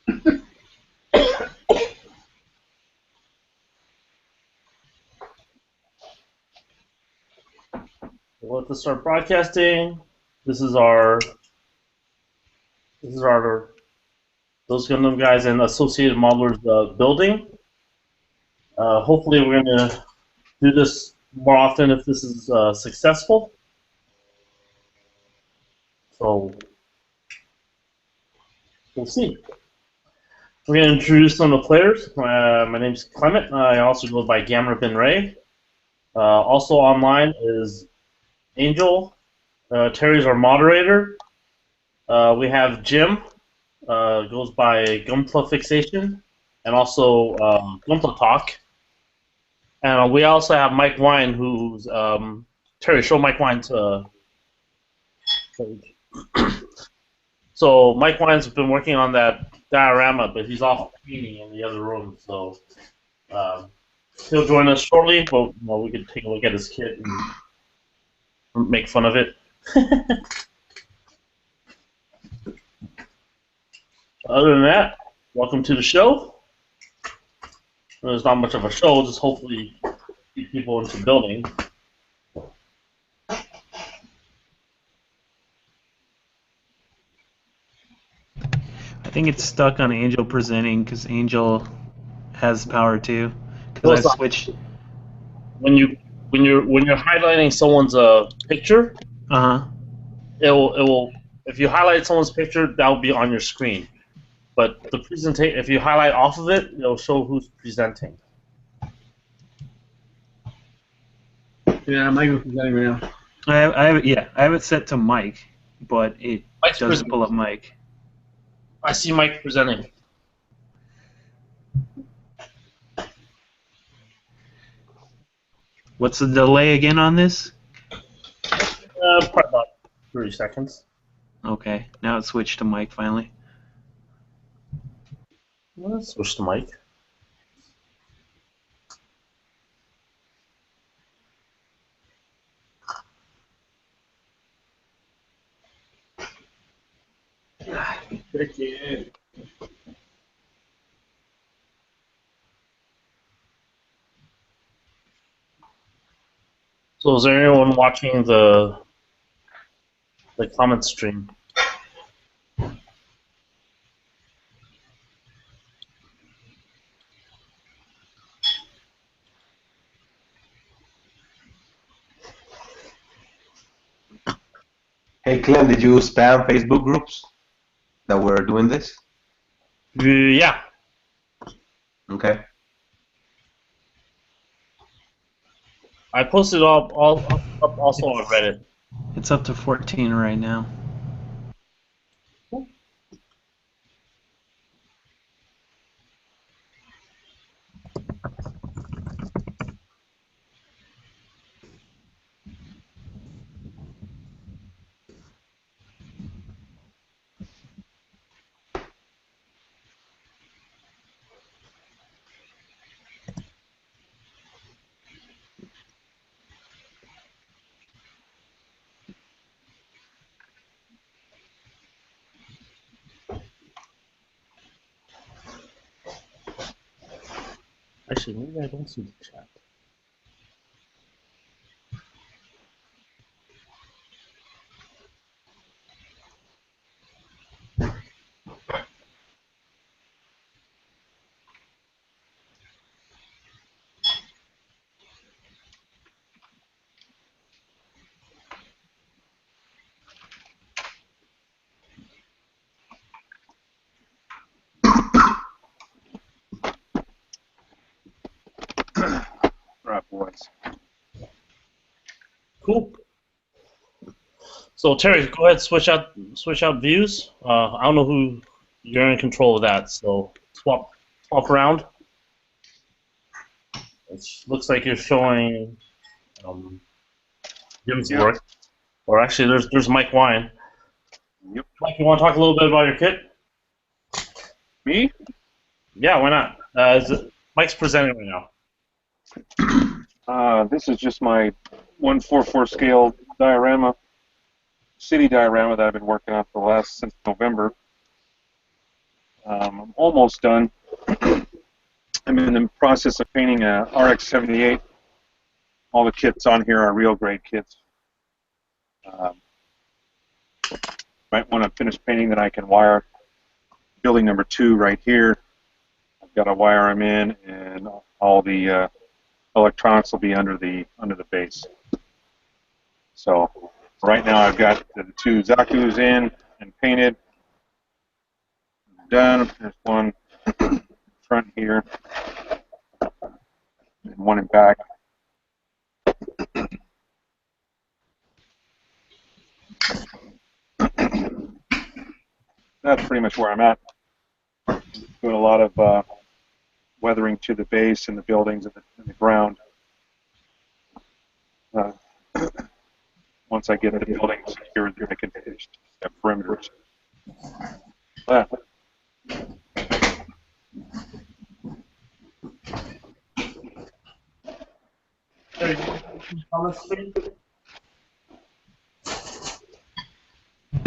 We'll let this start broadcasting. This is our those Gundam guys and associated modelers building. Hopefully, we're going to do this more often if this is successful. So we'll see. We're going to introduce some of the players. My name is Clement. I also go by Gamma Ben Ray. Also online is Angel. Terry's our moderator. We have Jim. Goes by Gumpla Fixation. And also Gumpla Talk. And we also have Mike Wine, who's Terry. Show Mike Wine to. So Mike Wine's been working on that diorama, but he's off painting in the other room. So he'll join us shortly. But we could take a look at his kit and make fun of it. Other than that, welcome to the show. There's not much of a show, just hopefully keep people into building. I think it's stuck on Angel presenting because Angel has power too. Because I switched. When you're highlighting someone's picture, it will if you highlight someone's picture, that will be on your screen. But the presentation, if you highlight off of it, it'll show who's presenting. Yeah, Mike is presenting right now. I have it set to Mike, but it doesn't pull up Mike. I see Mike presenting. What's the delay again on this? Probably about 30 seconds. Okay, now it's switched to Mike finally. Let's switch to Mike. So is there anyone watching the comment stream? Hey Clem, did you spam Facebook groups that were doing this? Yeah. Okay. I posted up also on Reddit. It's up to 14 right now. Actually, maybe I don't see the chat. Right, boys. Cool. So Terry, go ahead, switch out views. I don't know who you're in control of that, so swap around. It looks like you're showing Jim's work, or actually, there's Mike Wine. Yep. Mike, you want to talk a little bit about your kit? Me? Yeah, why not? Mike's presenting right now. This is just my 1/4/4 scale diorama, city diorama that I've been working on since November. I'm almost done. I'm in the process of painting a RX-78. All the kits on here are real grade kits. Right when I finish painting, then I can wire building number 2 right here. I've got to wire them in, and all the electronics will be under the base. So right now I've got the 2 Zaku's in and painted. Done. There's one front here and one in back. That's pretty much where I'm at. Doing a lot of weathering to the base and the buildings and the ground. Once I get the building secured, I can finish the perimeters.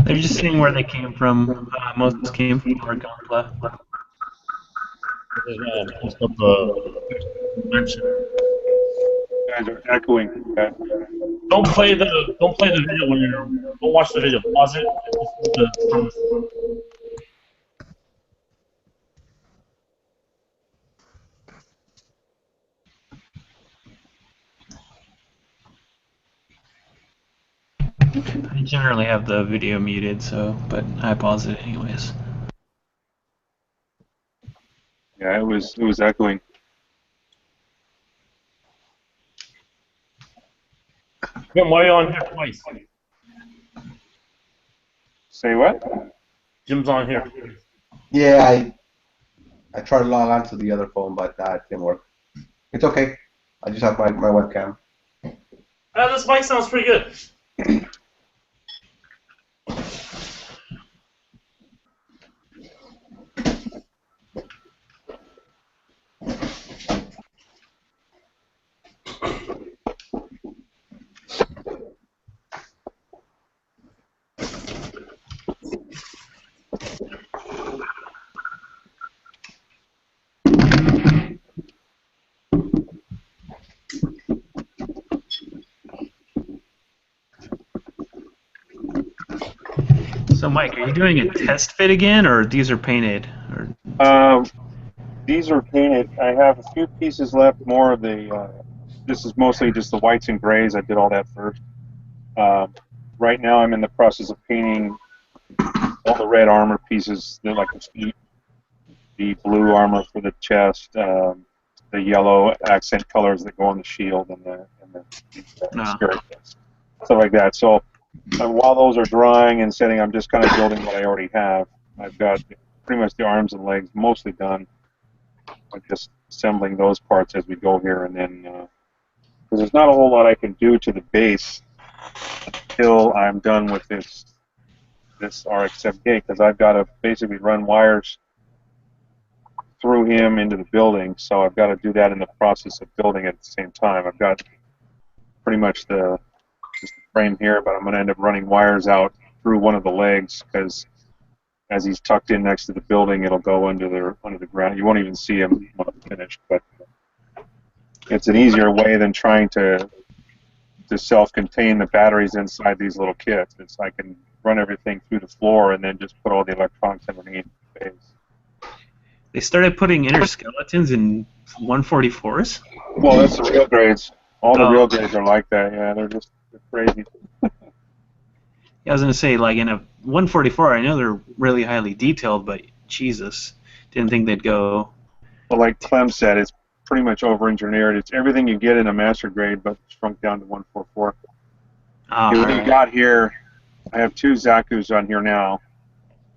They're just seeing where they came from. Most came from our Gunpla. Post up the mention. You guys are echoing. Okay. Don't play the video when you're. Don't watch the video. Pause it. And listen to I generally have the video muted, but I pause it anyways. Yeah, it was echoing. Jim, why are you on here twice? Say what? Jim's on here. Yeah, I tried to log on to the other phone, but that didn't work. It's okay. I just have my webcam. This mic sounds pretty good. So, Mike, are you doing a test fit again, or these are painted? Or... These are painted. I have a few pieces left. More of the. This is mostly just the whites and grays. I did all that first. Right now, I'm in the process of painting all the red armor pieces, like the feet, the blue armor for the chest, the yellow accent colors that go on the shield, and the skirt, stuff like that. So. While those are drying and setting, I'm just kind of building what I already have. I've got pretty much the arms and legs mostly done. I'm just assembling those parts as we go here, and then because there's not a whole lot I can do to the base until I'm done with this RX-78, because I've got to basically run wires through him into the building. So I've got to do that in the process of building at the same time. I've got pretty much just the frame here, but I'm going to end up running wires out through one of the legs, because as he's tucked in next to the building, it'll go under the ground. You won't even see him when I'm finished, but it's an easier way than trying to self-contain the batteries inside these little kits. I can run everything through the floor and then just put all the electronics underneath the base. They started putting inner skeletons in 144s? Well, that's the real grades. All the real grades are like that, yeah. They're crazy. Yeah, I was going to say, like, in a 144, I know they're really highly detailed, but Jesus, didn't think they'd go... Well, like Clem said, it's pretty much over-engineered. It's everything you get in a master grade, but shrunk down to 144. What you got here, I have 2 Zaku's on here now.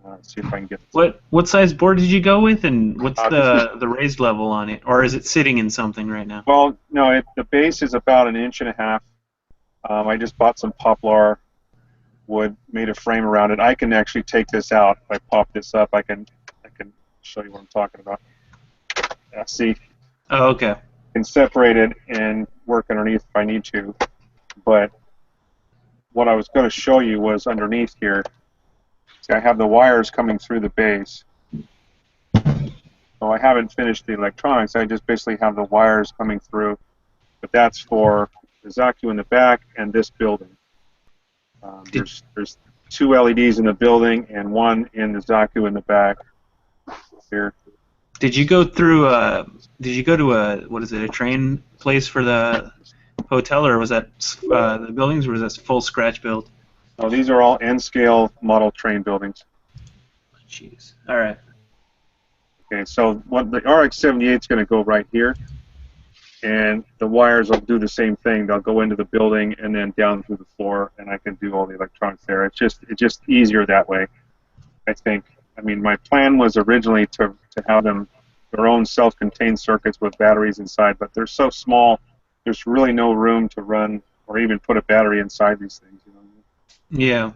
Let's see if I can get this. What size board did you go with, and what's the raised level on it? Or is it sitting in something right now? Well, no, the base is about 1.5 inches. I just bought some poplar wood, made a frame around it. I can actually take this out. If I pop this up, I can show you what I'm talking about. Yeah, see? Oh, okay. I can separate it and work underneath if I need to. But what I was going to show you was underneath here. See, I have the wires coming through the base, So I haven't finished the electronics. I just basically have the wires coming through. But that's for the Zaku in the back and this building. There's 2 LEDs in the building and 1 in the Zaku in the back. Here. Did you go through? Did you go to a train place for the hotel, or was that the buildings, or was that full scratch build? Oh, these are all N-scale model train buildings. Jeez. All right. Okay, so what the RX-78 is going to go right here, and the wires will do the same thing. They'll go into the building and then down through the floor, and I can do all the electronics there. It's just easier that way, I think. I mean, my plan was originally to have them their own self-contained circuits with batteries inside, but they're so small, there's really no room to run or even put a battery inside these things. You know? Yeah.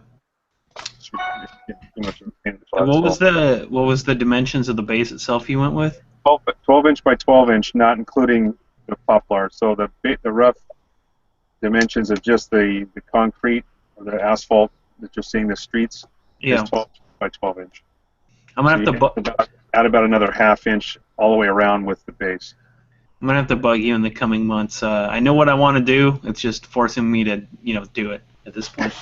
It's too much of a pain in the And butt. what was the dimensions of the base itself you went with? 12 inch by 12 inch, not including the poplar. So the rough dimensions of just the concrete or the asphalt that you're seeing the streets Yeah. is 12 by 12 inch. I'm gonna have to add about another ½ inch all the way around with the base. I'm gonna have to bug you in the coming months. I know what I want to do. It's just forcing me to, do it at this point.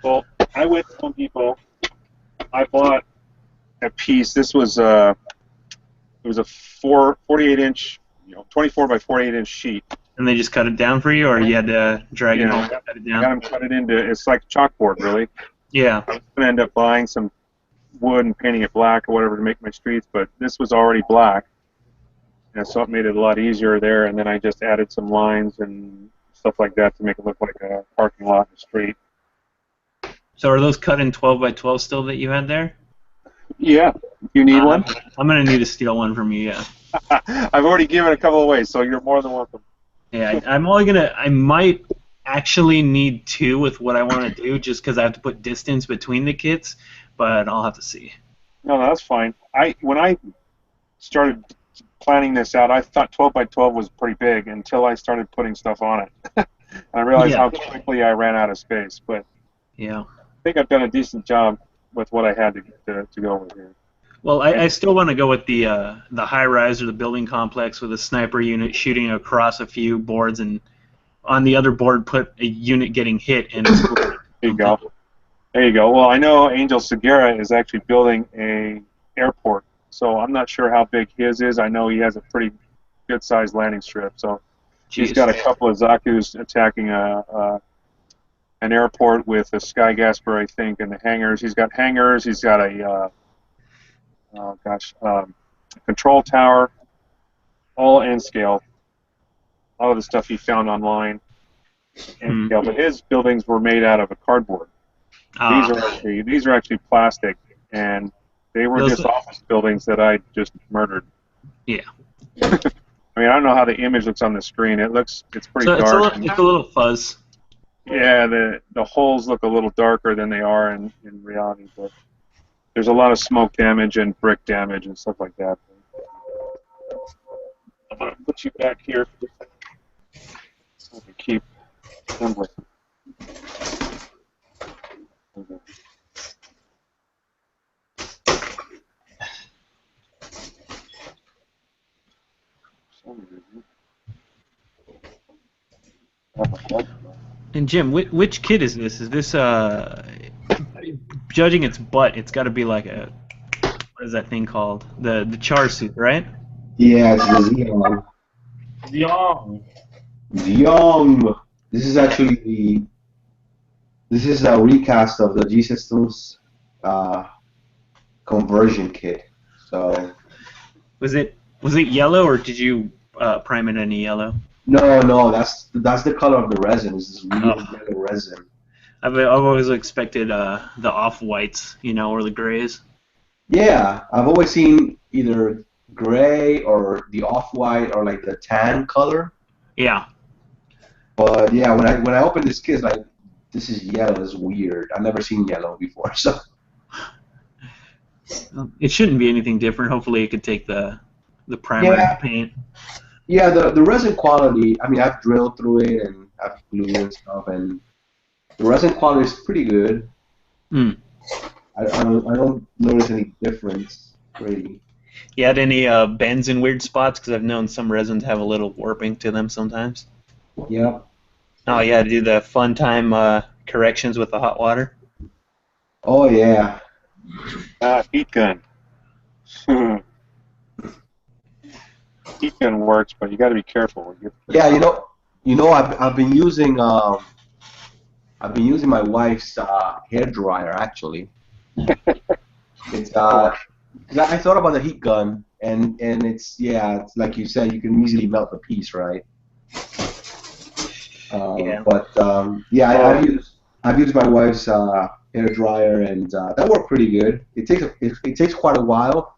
Well, I went to Home Depot. I bought a piece. This was it was a 48 inch, 24 by 48 inch sheet. And they just cut it down for you, or you had to drag it home and cut it I down? got them cut it into. It's like chalkboard, really. Yeah. I was gonna end up buying some wood and painting it black or whatever to make my streets, but this was already black, and so it made it a lot easier there. And then I just added some lines and stuff like that to make it look like a parking lot in the street. So are those cut in 12 by 12 still that you had there? Yeah, you need one. I'm gonna need to steal one from you. Yeah. I've already given a couple away, so you're more than welcome. Yeah, I might actually need 2 with what I want to do, just because I have to put distance between the kits, but I'll have to see. No, that's fine. When I started planning this out, I thought 12 by 12 was pretty big until I started putting stuff on it. And I realized how quickly I ran out of space. But yeah, I think I've done a decent job with what I had to go with here. Well, I still want to go with the high-rise or the building complex with a sniper unit shooting across a few boards, and on the other board put a unit getting hit and exploding. There you go. There you go. Well, I know Angel Segura is actually building a airport, so I'm not sure how big his is. I know he has a pretty good-sized landing strip, so he's got a couple of Zaku's attacking an airport with a Skygasper, I think, and the hangars. He's got hangars. He's got a control tower, all N-scale. All of the stuff he found online. And, but his buildings were made out of a cardboard. These are actually plastic, and they were just office buildings that I just murdered. Yeah. I mean, I don't know how the image looks on the screen. It's pretty dark. It's a little fuzz. Yeah, the holes look a little darker than they are in reality, but there's a lot of smoke damage and brick damage and stuff like that. I'm going to put you back here so I can keep assembling. Okay. And Jim, which kit is this? Is this judging its butt? It's got to be like a, what is that thing called? The char suit, right? Yeah, it's the Xeon. Xeon. This is actually this is a recast of the G Systems conversion kit. So was it yellow, or did you prime it any yellow? No, that's the color of the resin. This is really yellow resin. I've always expected the off whites, or the grays. Yeah, I've always seen either gray or the off white or like the tan color. Yeah. But yeah, when I opened this kit, it's like, this is yellow. This is weird. I've never seen yellow before, so. It shouldn't be anything different. Hopefully, it could take the primer paint. Yeah, the resin quality. I mean, I've drilled through it and I've glued and stuff, and the resin quality is pretty good. I don't notice any difference, really. You had any bends in weird spots? Because I've known some resins have a little warping to them sometimes. Yep. Oh, yeah, do the fun time corrections with the hot water. Oh yeah. Heat gun. Heat gun works, but you got to be careful. Yeah, I've been using my wife's hair dryer actually. It's 'cause I thought about the heat gun, and it's like you said, you can easily melt the piece, right? Yeah. But yeah, I've used my wife's hair dryer, and that worked pretty good. It takes quite a while,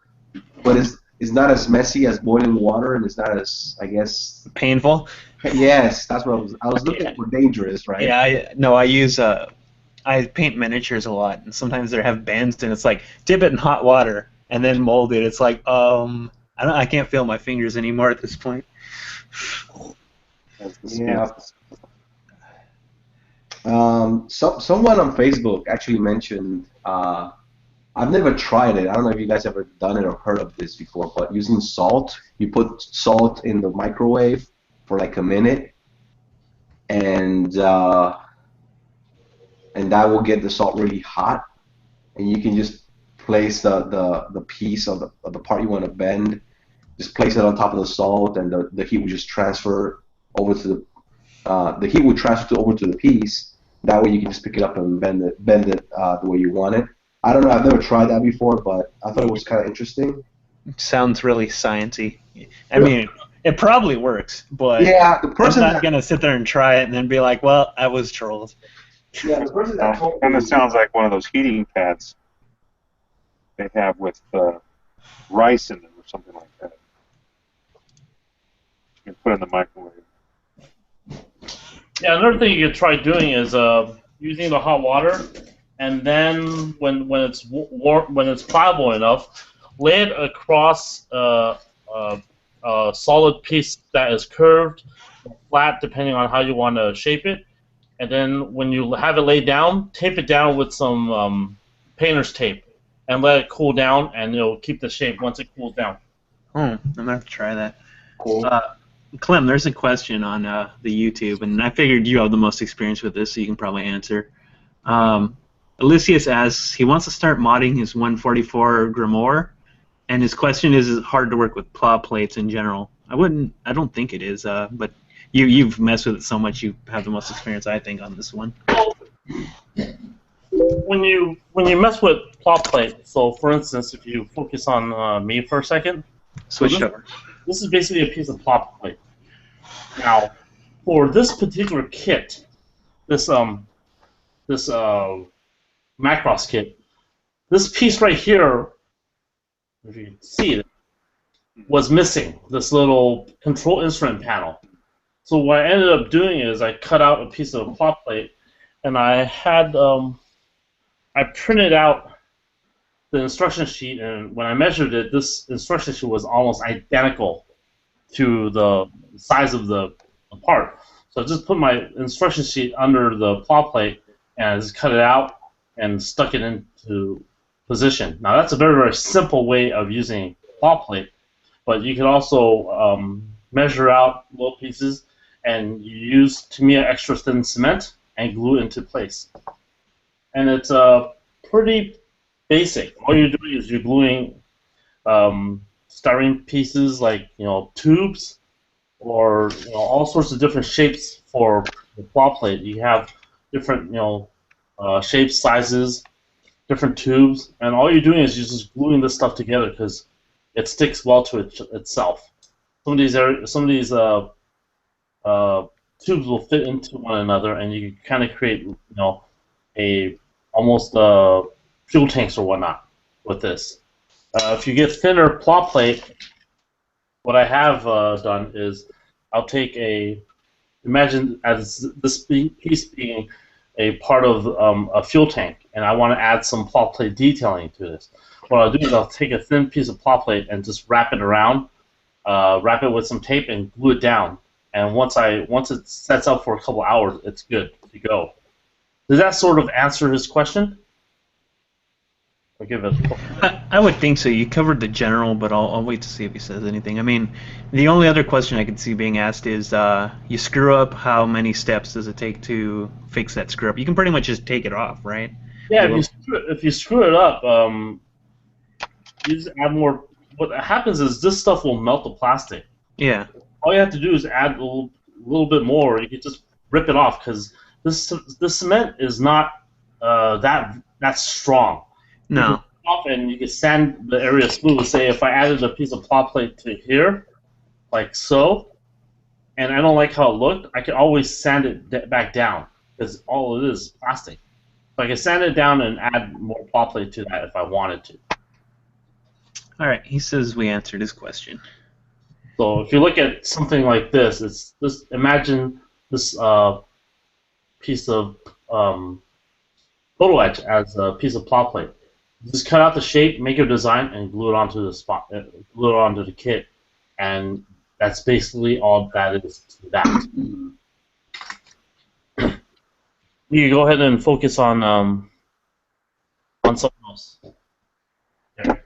but it's not as messy as boiling water, and it's not as, I guess. Painful? Yes, that's what I was looking Yeah. for dangerous, right? Yeah, I use I paint miniatures a lot, and sometimes they have bends, and it's like dip it in hot water and then mold it. It's like I can't feel my fingers anymore at this point. Yeah. Someone on Facebook actually mentioned. I've never tried it. I don't know if you guys ever done it or heard of this before, but using salt, you put salt in the microwave for like a minute, and that will get the salt really hot, and you can just place the piece of the part you want to bend, just place it on top of the salt, and the heat will just transfer over to the heat would transfer over to the piece. That way you can just pick it up and bend it the way you want it. I don't know. I've never tried that before, but I thought it was kind of interesting. Sounds really sciencey. I mean, it probably works, but yeah, the person I'm not gonna sit there and try it and then be like, "Well, I was trolled." Yeah, the person that told Kind me, of sounds like one of those heating pads they have with rice in them or something like that. You can put it in the microwave. Yeah, another thing you could try doing is using the hot water, and then when it's when it's pliable enough, lay it across a solid piece that is curved, or flat, depending on how you want to shape it. And then when you have it laid down, tape it down with some painter's tape, and let it cool down, and it'll keep the shape once it cools down. I'm gonna have to try that. cool. Clem, there's a question on the YouTube, and I figured you have the most experience with this, so you can probably answer. Elysius asks, he wants to start modding his 144 Grimoire, and his question is it hard to work with plot plates in general? I don't think it is, but you've messed with it so much, you have the most experience, I think, on this one. When you mess with plot plate, so for instance, if you focus on me for a second, Switch over. this is basically a piece of plot plate. Now, for this particular kit, this Macross kit, this piece right here, if you can see it, was missing this little control instrument panel. So what I ended up doing is I cut out a piece of plot plate, and I had I printed out the instruction sheet, and when I measured it, this instruction sheet was almost identical to the size of the part. So I just put my instruction sheet under the plot plate and I just cut it out and stuck it into position. Now that's a very, very simple way of using plot plate, but you can also measure out little pieces and you use Tamiya extra thin cement and glue it into place. And it's pretty basic. All you're doing is you're gluing styrene pieces like tubes or all sorts of different shapes for the plot plate. You have different shapes, sizes, different tubes, and all you're doing is you're just gluing this stuff together because it sticks well to itself. Some of these tubes will fit into one another, and you kind of create a almost fuel tanks or whatnot with this. If you get thinner plot plate, what I have done is I'll take imagine as this piece being a part of a fuel tank, and I want to add some plot plate detailing to this. What I'll do is I'll take a thin piece of plot plate and just wrap it around, wrap it with some tape, and glue it down. And once it sets up for a couple hours, it's good to go. Does that sort of answer his question? I'll give it. I would think so. You covered the general, but I'll wait to see if he says anything. I mean, the only other question I could see being asked is, you screw up, how many steps does it take to fix that screw up? You can pretty much just take it off, right? Yeah, You if you screw it up, you just add more. What happens is this stuff will melt the plastic. Yeah. All you have to do is add a little bit more. You can just rip it off because this cement is not that strong. You can No. rip it off and you can sand the area smooth. Say if I added a piece of plot plate to here, like so, and I don't like how it looked, I can always sand it back down because all it is plastic. So I can sand it down and add more plot plate to that if I wanted to. All right. He says we answered his question. So if you look at something like this, it's just imagine this piece of photo etch as a piece of plot plate. Just cut out the shape, make your design, and glue it onto the spot, glue it onto the kit, and that's basically all that is to that. You can go ahead and focus on something else. There.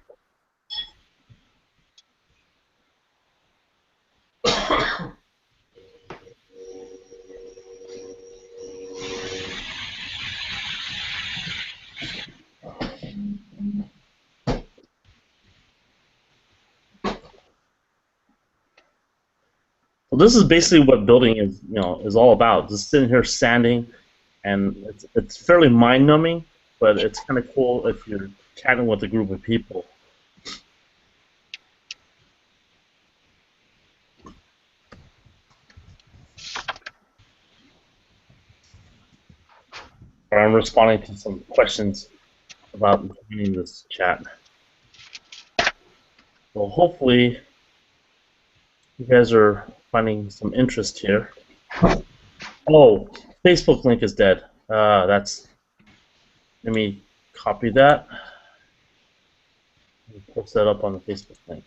Well, this is basically what building is all about. Just sitting here sanding, and it's fairly mind-numbing, but it's kind of cool if you're chatting with a group of people. I'm responding to some questions about joining this chat. So hopefully you guys are finding some interest here. Oh, Facebook link is dead. Let me copy that. And post that up on the Facebook link.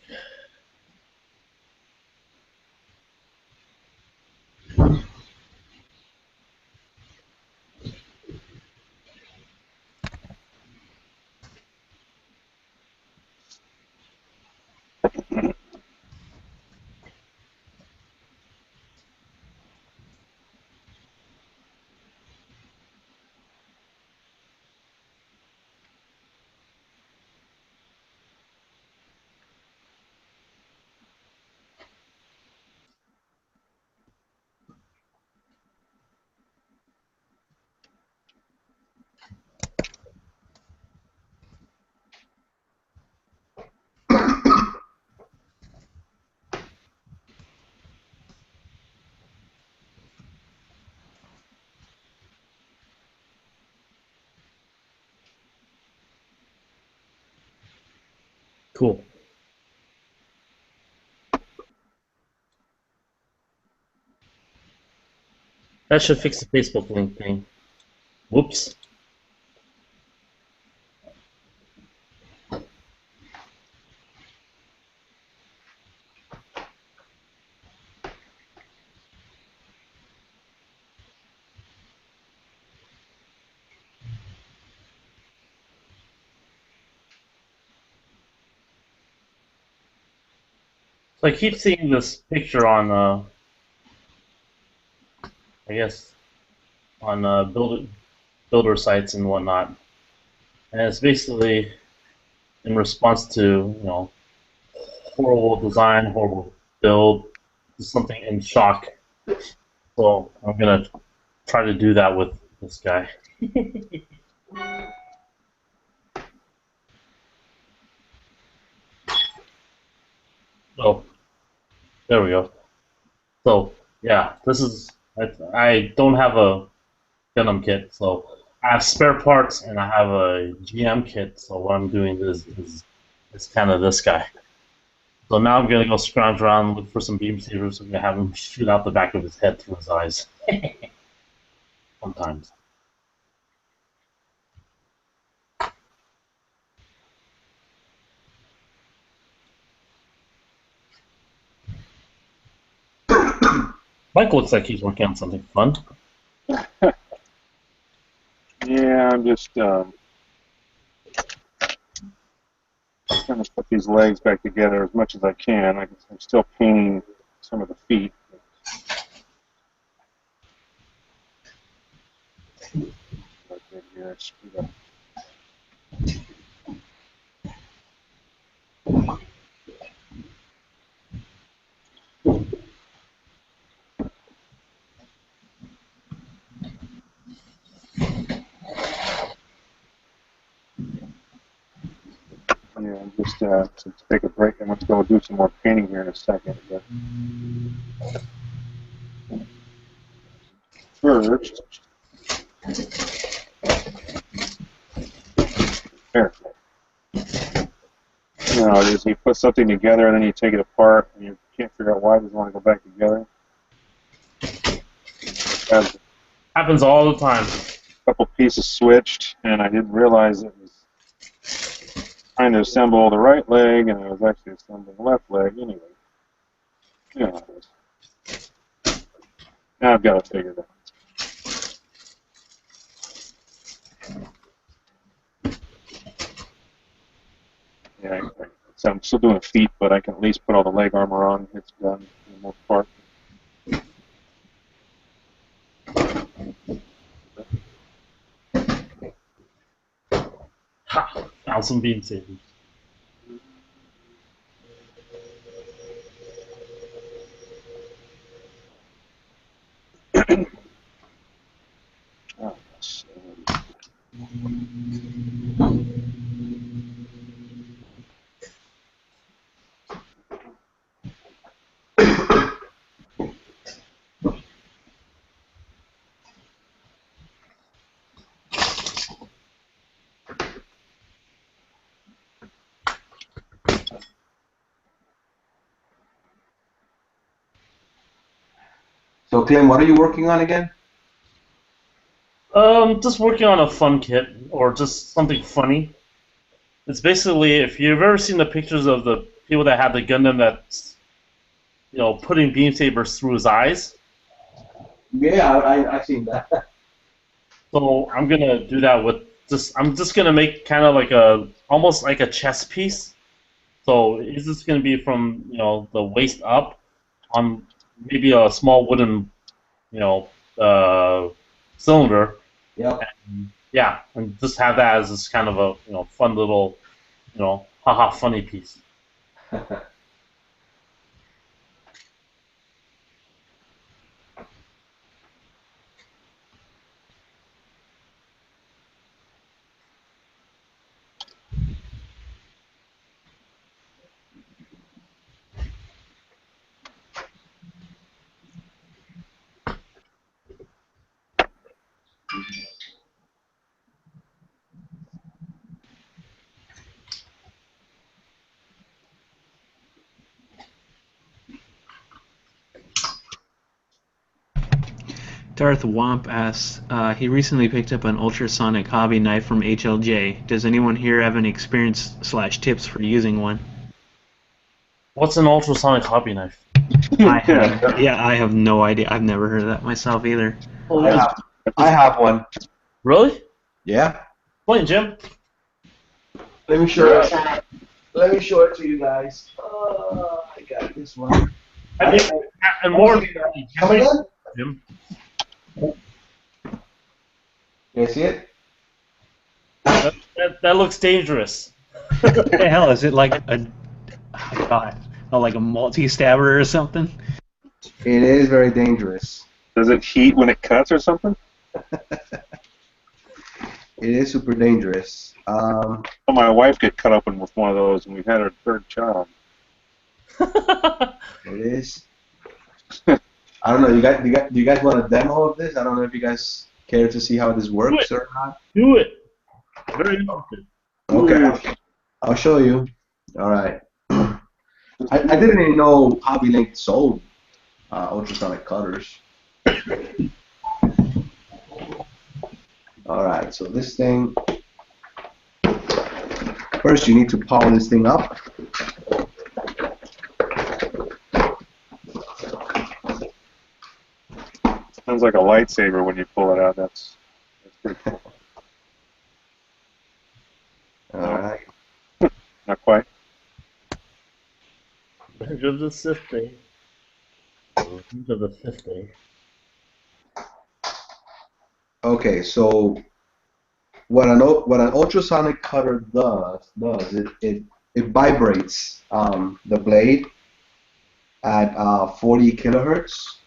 Cool. That should fix the Facebook link thing. Whoops. So I keep seeing this picture on, I guess, on builder sites and whatnot, and it's basically in response to horrible design, horrible build, something in shock. So I'm gonna try to do that with this guy. So there we go. So yeah, this is I don't have a Gundam kit, so I have spare parts and I have a GM kit. So what I'm doing is kind of this guy. So now I'm gonna go scrounge around, look for some beam sabers. I'm gonna have him shoot out the back of his head through his eyes. Sometimes. Mike looks like he's working on something fun. Yeah, I'm just trying to put these legs back together as much as I can. I'm still painting some of the feet. Right here, I screwed up. Yeah, I'm just to take a break. I'm going to go do some more painting here in a second. But first, there. You know, it is you put something together and then you take it apart and you can't figure out why it doesn't want to go back together. Happens all the time. A couple pieces switched and I didn't realize it was trying to assemble the right leg and I was actually assembling the left leg anyway. You know how it is. Now I've got to figure it out. Yeah, so I'm still doing feet, but I can at least put all the leg armor on. It's done for the most part. Ha! Found some beam sabers. Oh, yes. So, Clem, what are you working on again? Just working on a fun kit or just something funny. It's basically if you've ever seen the pictures of the people that have the Gundam that's putting beam sabers through his eyes. Yeah, I've seen that. So I'm gonna do that with I'm just gonna make kind of like almost like a chess piece. So it's just gonna be from the waist up on maybe a small wooden cylinder. Yep. And, yeah, and just have that as this kind of a fun little haha funny piece. Darth Womp asks, he recently picked up an ultrasonic hobby knife from HLJ. Does anyone here have any experience / tips for using one? What's an ultrasonic hobby knife? I have no idea. I've never heard of that myself either. I have one. Really? Yeah. Point, Jim. Let me show it. Let me show it to you guys. I got this one. I think, and more, Jim. You see it? That looks dangerous. What the hell is it? Like like a multi-stabber or something? It is very dangerous. Does it heat when it cuts or something? It is super dangerous. My wife got cut open with one of those, and we've had our third child. It is. I don't know. Do you guys want a demo of this? I don't know if you guys care to see how this works or not. Do it. Very interested. Okay, I'll show you. All right. I didn't even know Hobby Link sold ultrasonic cutters. All right. So this thing. First, you need to power this thing up. Sounds like a lightsaber when you pull it out. That's pretty cool. All right. Not quite. Revenge of the Sith Day. Revenge of the Sith Day. Okay, so what an ultrasonic cutter does it vibrates the blade at 40 kilohertz,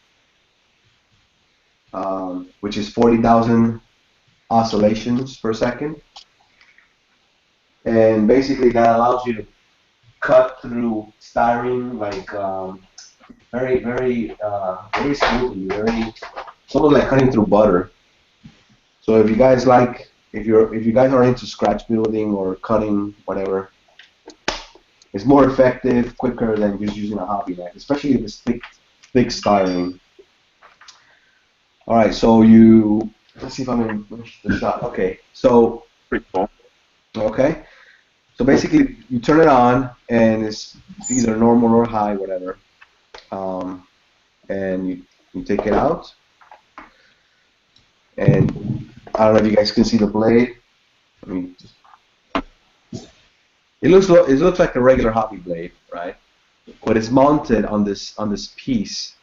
which is 40,000 oscillations per second, and basically that allows you to cut through styrene like very smoothly, it's almost like cutting through butter. So if you guys if you guys are into scratch building or cutting whatever, it's more effective, quicker than just using a hobby knife, especially if it's thick styrene. All right, so let's see if I'm in the shot. Okay, so Pretty cool. okay, so basically you turn it on and it's either normal or high, whatever, and you take it out, and I don't know if you guys can see the blade. I mean, it looks like a regular hobby blade, right? But it's mounted on this piece,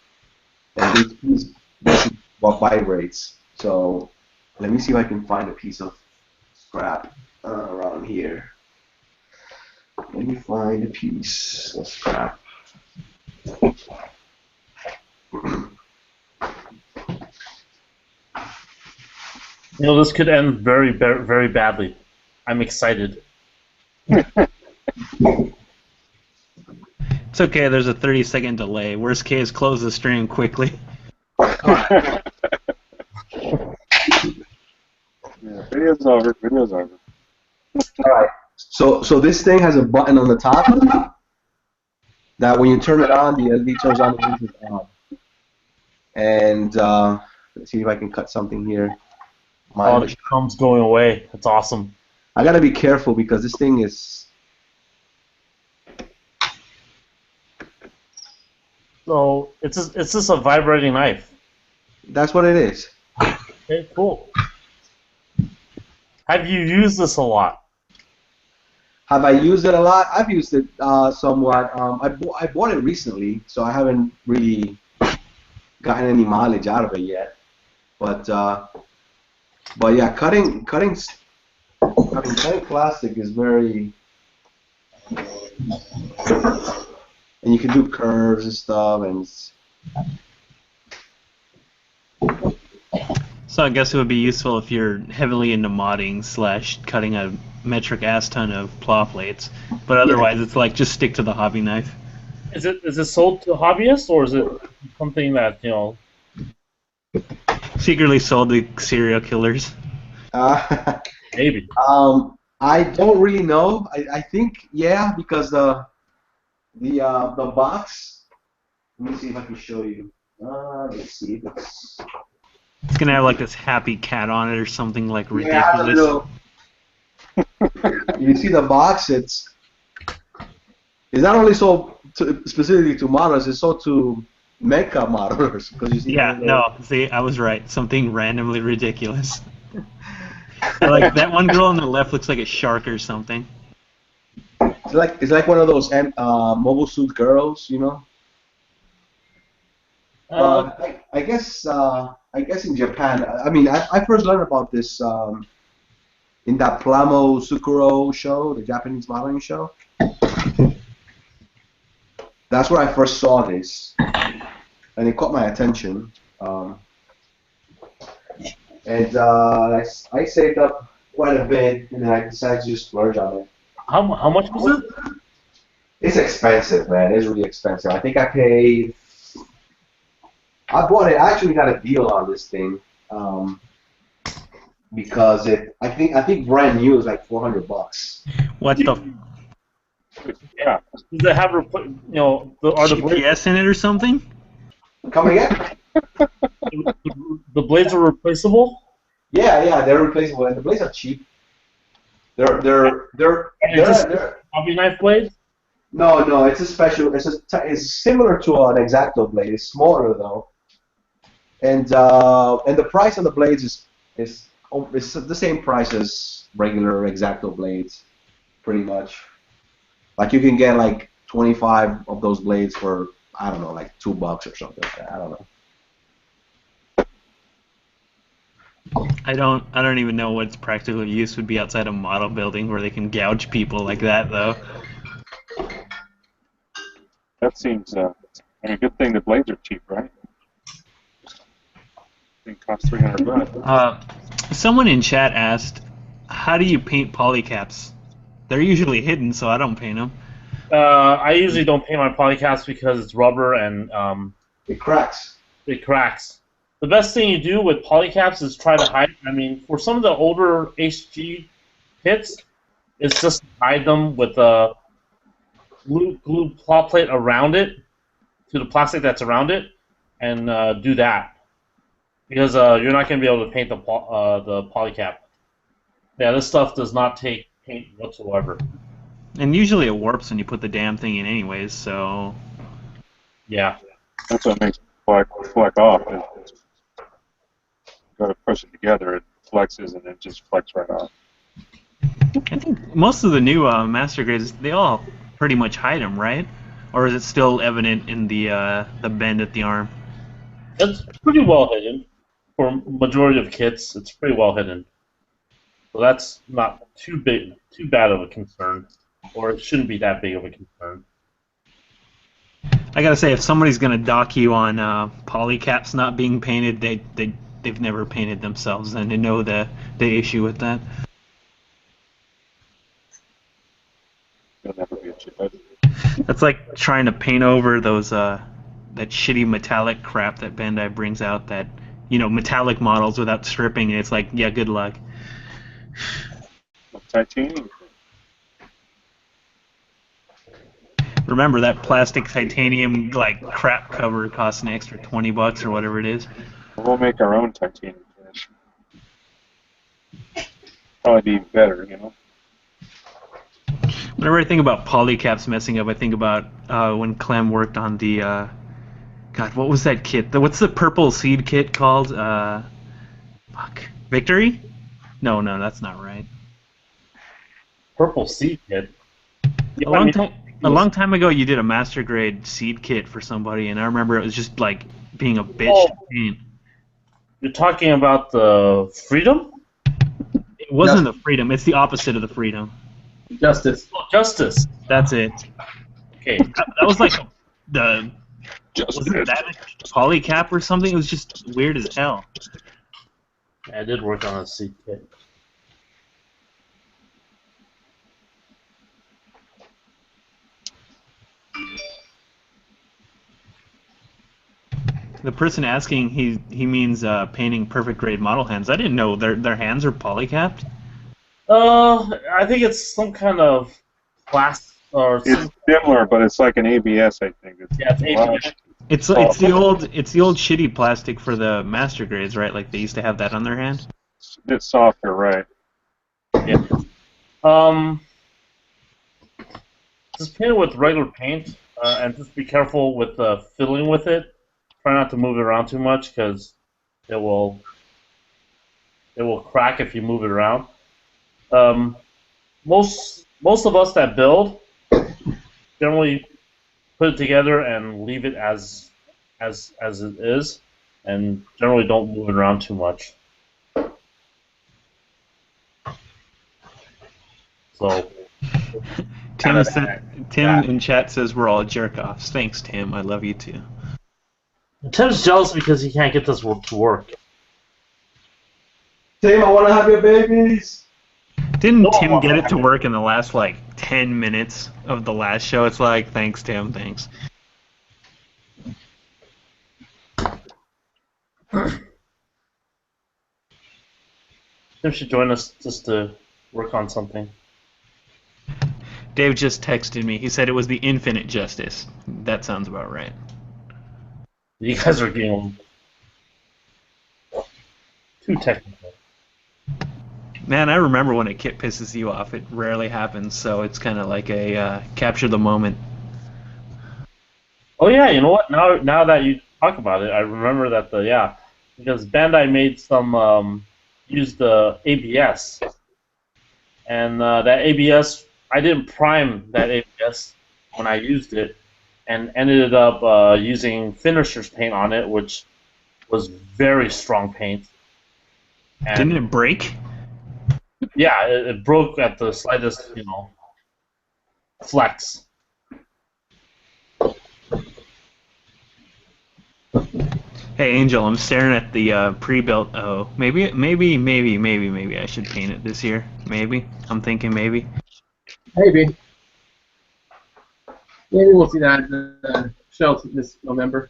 and this is what vibrates. So let me see if I can find a piece of scrap around here. Let me find a piece of scrap. You know, this could end very, very badly. I'm excited. It's okay, there's a 30-second delay. Worst case, close the stream quickly. Yeah, video's over. All right. So this thing has a button on the top that when you turn it on, the LED turns on and leaves it on. And let's see if I can cut something here. The thumb's going away. That's awesome. I gotta be careful because this thing is. So it's just a vibrating knife. That's what it is. Okay, cool. Have you used this a lot? Have I used it a lot? I've used it somewhat. I bought it recently, so I haven't really gotten any mileage out of it yet. But yeah, cutting plastic is very, and you can do curves and stuff, and So I guess it would be useful if you're heavily into modding / cutting a metric ass ton of plow plates. But otherwise, it's like just stick to the hobby knife. Is it sold to hobbyists, or is it something that, you know? Secretly sold to serial killers. Maybe. I don't really know. I think yeah, because the box. Let me see if I can show you. Let's see if it's. It's gonna have like this happy cat on it or something like ridiculous. Yeah, I don't know. You see the box? It's not only sold specifically to modders. It's sold to mecha modders. Because you see. Yeah, no. See, I was right. Something randomly ridiculous. Like that one girl on the left looks like a shark or something. It's like one of those mobile suit girls, you know. I guess in Japan. I mean, I first learned about this in that Plamo Sukuro show, the Japanese modeling show. That's where I first saw this, and it caught my attention. And I saved up quite a bit, and then I decided to just splurge on it. How much was it? It's expensive, man. It's really expensive. I think I paid. I bought it. I actually got a deal on this thing because I think brand new is like $400. What the? Yeah. Does it have you know, are the blades, GPS in it or something? Come again? the blades are replaceable? Yeah, they're replaceable, and the blades are cheap. They're Hobby knife blades? No, it's a special. It's similar to an X-Acto blade. It's smaller though, and the price on the blades is the same price as regular X-Acto blades, pretty much. Like you can get like 25 of those blades for, I don't know, like $2 or something like that. I don't know. I don't even know what its practical use would be outside of model building where they can gouge people like that though. That seems, I mean, good thing the blades are cheap, right? They cost $300. Someone in chat asked, how do you paint polycaps? They're usually hidden, so I don't paint them. I usually don't paint my polycaps because it's rubber and It cracks. it cracks. The best thing you do with polycaps is try to hide. I mean, for some of the older HG kits, it's just hide them with a glue plot plate around it to the plastic that's around it, and do that because you're not going to be able to paint the polycap. Yeah, this stuff does not take paint whatsoever. And usually it warps when you put the damn thing in anyways, so... Yeah. That's what makes it fleck off. You got to push it together, it flexes, and it just flex right off. I think most of the new master grades, they all pretty much hide them, right? Or is it still evident in the bend at the arm? It's pretty well hidden. For majority of kits, it's pretty well hidden. So that's not too bad of a concern. Or it shouldn't be that big of a concern. I gotta say, if somebody's gonna dock you on polycaps not being painted, they've never painted themselves, and they know the issue with that. It'll never be a chip edge. That's like trying to paint over those that shitty metallic crap that Bandai brings out, that metallic models without stripping, and it's like, yeah, good luck. Titanium. Remember that plastic titanium like crap cover costs an extra $20 or whatever it is. We'll make our own titanium finish. Probably be better, Whenever I think about polycaps messing up, I think about when Clem worked on the God, what was that kit? What's the purple seed kit called? Victory? No, that's not right. Purple seed kit. Yeah, A long time ago, you did a master grade seed kit for somebody, and I remember it was just like being a bitch to paint. You're talking about the Freedom? It wasn't the Freedom. It's the opposite of the Freedom. Justice. Oh, Justice. That's it. Okay. That was like the... Justice. Wasn't that a polycap or something? It was just weird as hell. Yeah, I did work on a seed kit. The person asking, he means painting perfect grade model hands. I didn't know their hands are polycapped. I think it's some kind of glass or It's similar, but it's like an ABS, I think. it's ABS. It's the old shitty plastic for the master grades, right? Like they used to have that on their hand. It's a bit softer, right? Yeah. Just paint it with regular paint, and just be careful with filling with it. Try not to move it around too much because it will crack if you move it around. Most of us that build generally put it together and leave it as it is, and generally don't move it around too much. So Tim in chat says we're all jerk-offs. Thanks, Tim. I love you too. Tim's jealous because he can't get this to work. Tim, I want to have your babies. Didn't Tim get it to work in the last, 10 minutes of the last show? It's like, thanks, Tim, thanks. Tim should join us just to work on something. Dave just texted me. He said it was the Infinite Justice. That sounds about right. You guys are getting too technical. Man, I remember when a kit pisses you off. It rarely happens, so it's kind of like a capture the moment. Oh yeah, you know what? Now that you talk about it, I remember that because Bandai made some used the ABS, and that ABS I didn't prime that ABS, when I used it, and ended up using finisher's paint on it, which was very strong paint. And Didn't it break? yeah, it broke at the slightest, flex. Hey Angel, I'm staring at the pre-built. Oh, maybe I should paint it this year. Maybe I'm thinking maybe. Maybe. Maybe we'll see that at the show this November.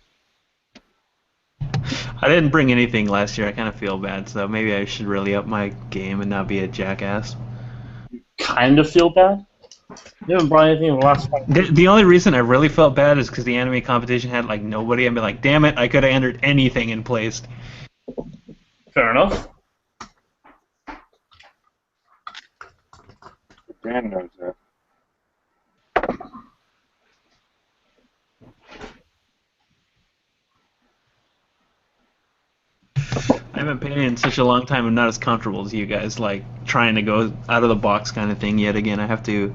I didn't bring anything last year. I kind of feel bad, so maybe I should really up my game and not be a jackass. Kind of feel bad. You haven't brought anything in the last 5 years. The only reason I really felt bad is because the anime competition had like nobody. I'd be like, damn it, I could have entered anything and placed. Fair enough. Dan knows that. I haven't painted in such a long time. I'm not as comfortable as you guys, like trying to go out of the box kind of thing yet again. I have to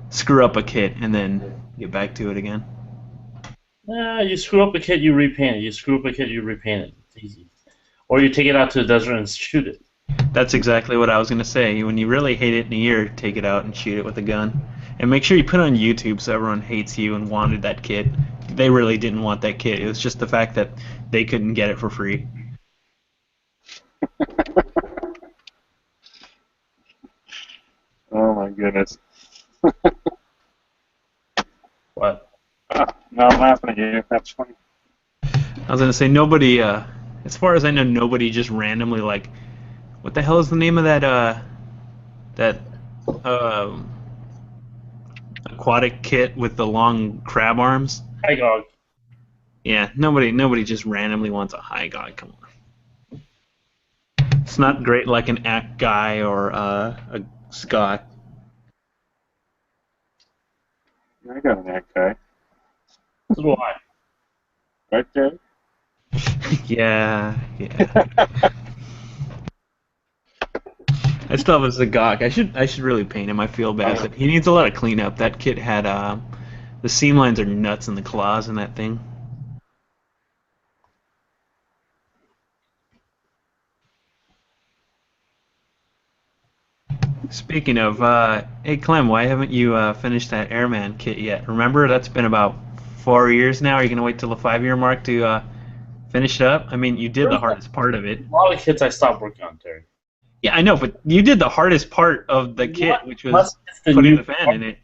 screw up a kit and then get back to it again. You screw up a kit, you repaint it. You screw up a kit, you repaint it. It's easy. Or you take it out to the desert and shoot it. That's exactly what I was going to say. When you really hate it in a year, take it out and shoot it with a gun. And make sure you put it on YouTube so everyone hates you and wanted that kit. They really didn't want that kit. It was just the fact that they couldn't get it for free. Oh my goodness. What? No, I'm laughing at you. That's funny. I was going to say, nobody, as far as I know, nobody just randomly, like, what the hell is the name of that aquatic kit with the long crab arms? Hi, dog. Yeah, nobody just randomly wants a high god. Come on. It's not great like an act guy or a Scott. I got an egg guy. So do I. Right there. Yeah. I still have a Zagok. I should really paint him. I feel bad, but he needs a lot of cleanup. That kit had the seam lines are nuts in the claws in that thing. Speaking of, hey Clem, why haven't you finished that Airman kit yet? Remember, that's been about 4 years now. Are you gonna wait till the 5-year mark to finish it up? I mean, you did the hardest part of it. A lot of kits I stopped working on, Terry. Yeah, I know, but you did the hardest part of the kit, which was the putting new the fan in it.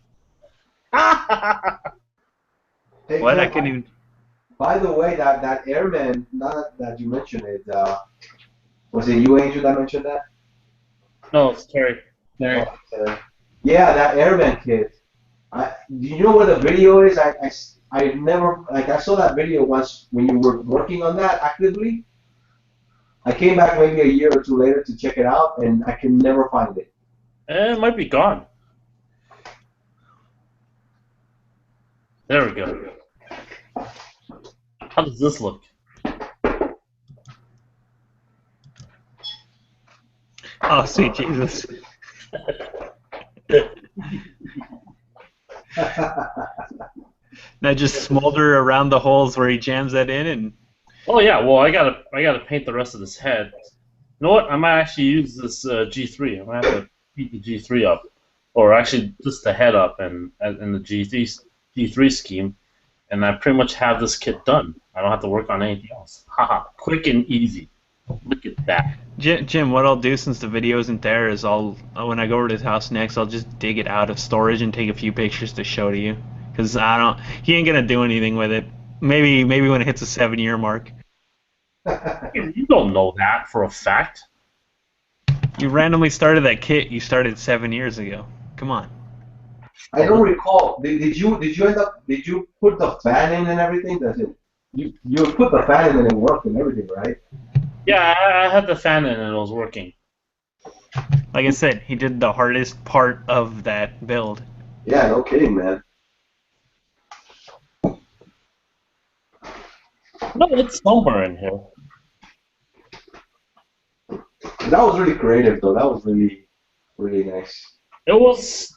Hey, What? I Clem, couldn't even. by the way, that airman, not that you mentioned it, was it you, Angel, that mentioned that? No, it's Terry. There. Yeah, that airman kit. Do you know where the video is? I never, like, I saw that video once when you were working on that actively. I came back maybe a year or two later to check it out, and I can never find it. It might be gone. There we go. How does this look? Oh, sweet Jesus. Now just smolder around the holes where he jams that in, and Oh yeah, well I gotta paint the rest of this head. You know what? I might actually use this G3. I might have to paint the G3 up, or actually just the head up and in the G3 scheme, and I pretty much have this kit done. I don't have to work on anything else. Haha, quick and easy. Look at that. Jim, what I'll do since the video isn't there is when I go over to his house next, I'll just dig it out of storage and take a few pictures to show to you. Cause he ain't gonna do anything with it. Maybe when it hits a 7-year mark. You don't know that for a fact. You randomly started that kit. You started 7 years ago. Come on. I don't recall. Did you put the fan in and everything? You put the fan in and it worked and everything, right? Yeah, I had the fan in and it was working. Like I said, he did the hardest part of that build. Yeah, no kidding, man. No, it's somewhere in here. That was really creative, though. That was really, really nice. It was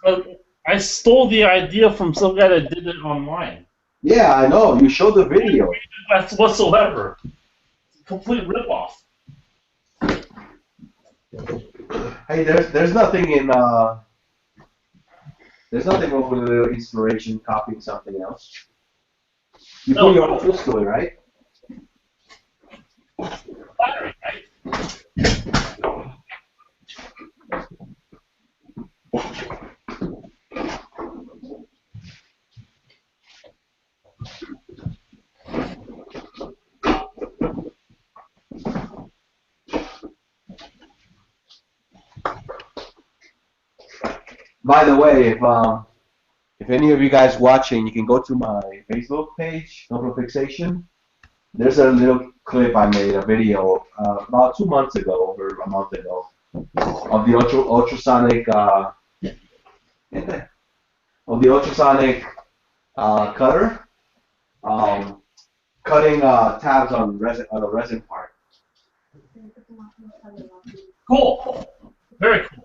I stole the idea from some guy that did it online. Yeah, I know. You showed the video. That's whatsoever. It's a complete ripoff. Hey, there's nothing in there's nothing wrong with a little inspiration copying something else. You put No. your own twist to it, right? Battery, right? By the way, if any of you guys watching, you can go to my Facebook page, Total Fixation. There's a little clip I made, a video about 2 months ago or a month ago of the ultrasonic of the ultrasonic cutter cutting tabs on a resin part. Cool. Very cool.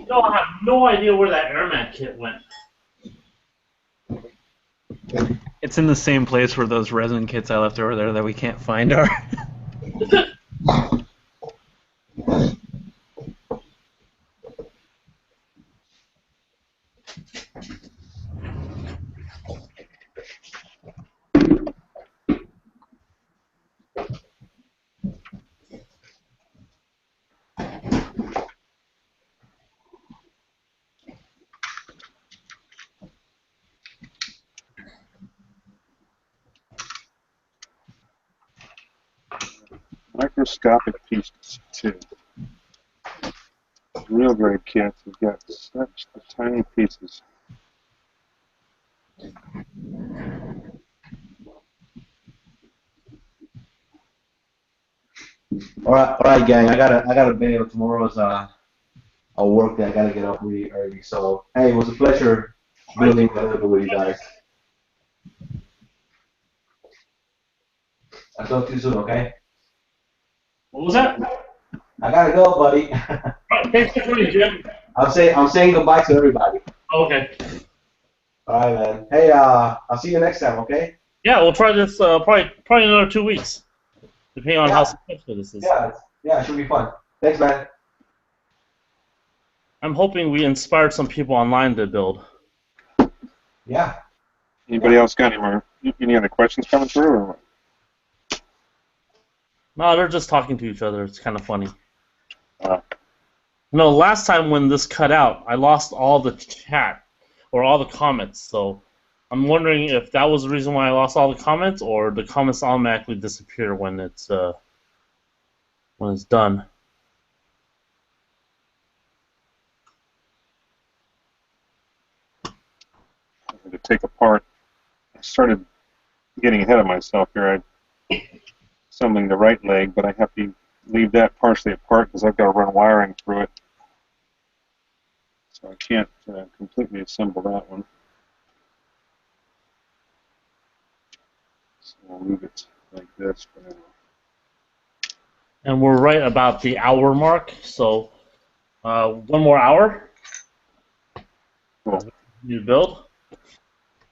No, I have no idea where that airman kit went. It's in the same place where those resin kits I left over there that we can't find are. Microscopic pieces too. Real grade kits have got such tiny pieces. All right, gang. I gotta bail. Tomorrow's a work day. I gotta get up really early. So hey, it was a pleasure building a little bit with you guys. I'll talk to you soon, okay? What was that? I gotta go, buddy. Alright, thanks for joining, Jim. I'm saying goodbye to everybody. Okay. All right, man. Hey, I'll see you next time, okay? Yeah, we'll try this probably another 2 weeks, depending on how Yeah. successful this is. Yeah, it should be fun. Thanks, man. I'm hoping we inspired some people online to build. Yeah. Anybody else got any other questions coming through? Or what? No, they're just talking to each other. It's kind of funny. Uh, No, last time when this cut out, I lost all the chat or all the comments. So I'm wondering if that was the reason why I lost all the comments, or the comments automatically disappear when it's done. to take apart. I started getting ahead of myself here. I'm assembling the right leg, but I have to leave that partially apart because I've got to run wiring through it. So I can't completely assemble that one. So I'll leave it like this for now. And we're right about the hour mark, so one more hour. Cool. You build.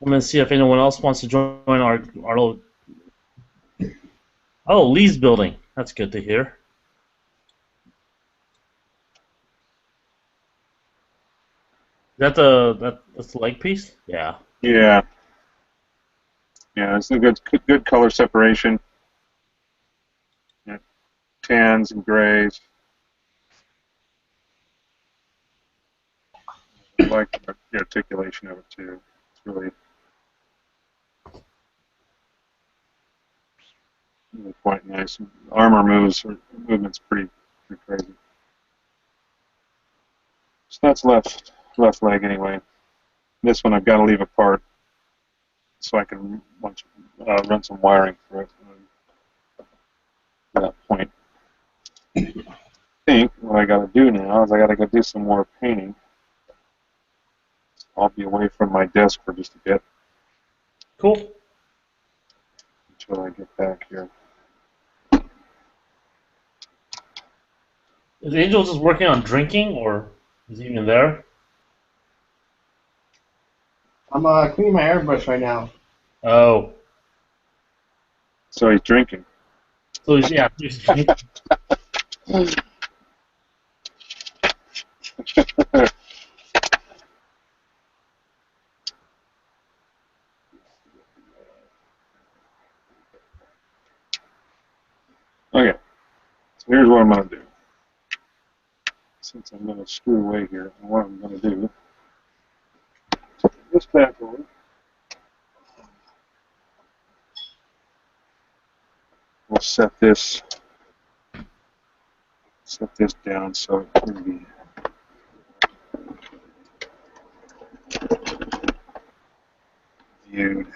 I'm gonna see if anyone else wants to join our little. Oh, Lee's building. That's good to hear. That's the leg piece? Yeah. Yeah. Yeah, it's a good color separation. Yeah. Tans and grays. I like the articulation of it too. It's really quite nice. Armor movement's pretty pretty crazy. So that's left leg anyway. This one I've got to leave apart so I can run some wiring through it at that point. I think what I got to do now is I got to go do some more painting. I'll be away from my desk for just a bit. Cool. Until I get back here. Is Angel just working on drinking, or is he even there? I'm cleaning my airbrush right now. Oh. So he's drinking. So he's drinking. Okay, so here's what I'm going to do. Since I'm going to screw away here, what I'm going to do, put this back over. We'll set this down so it can be viewed.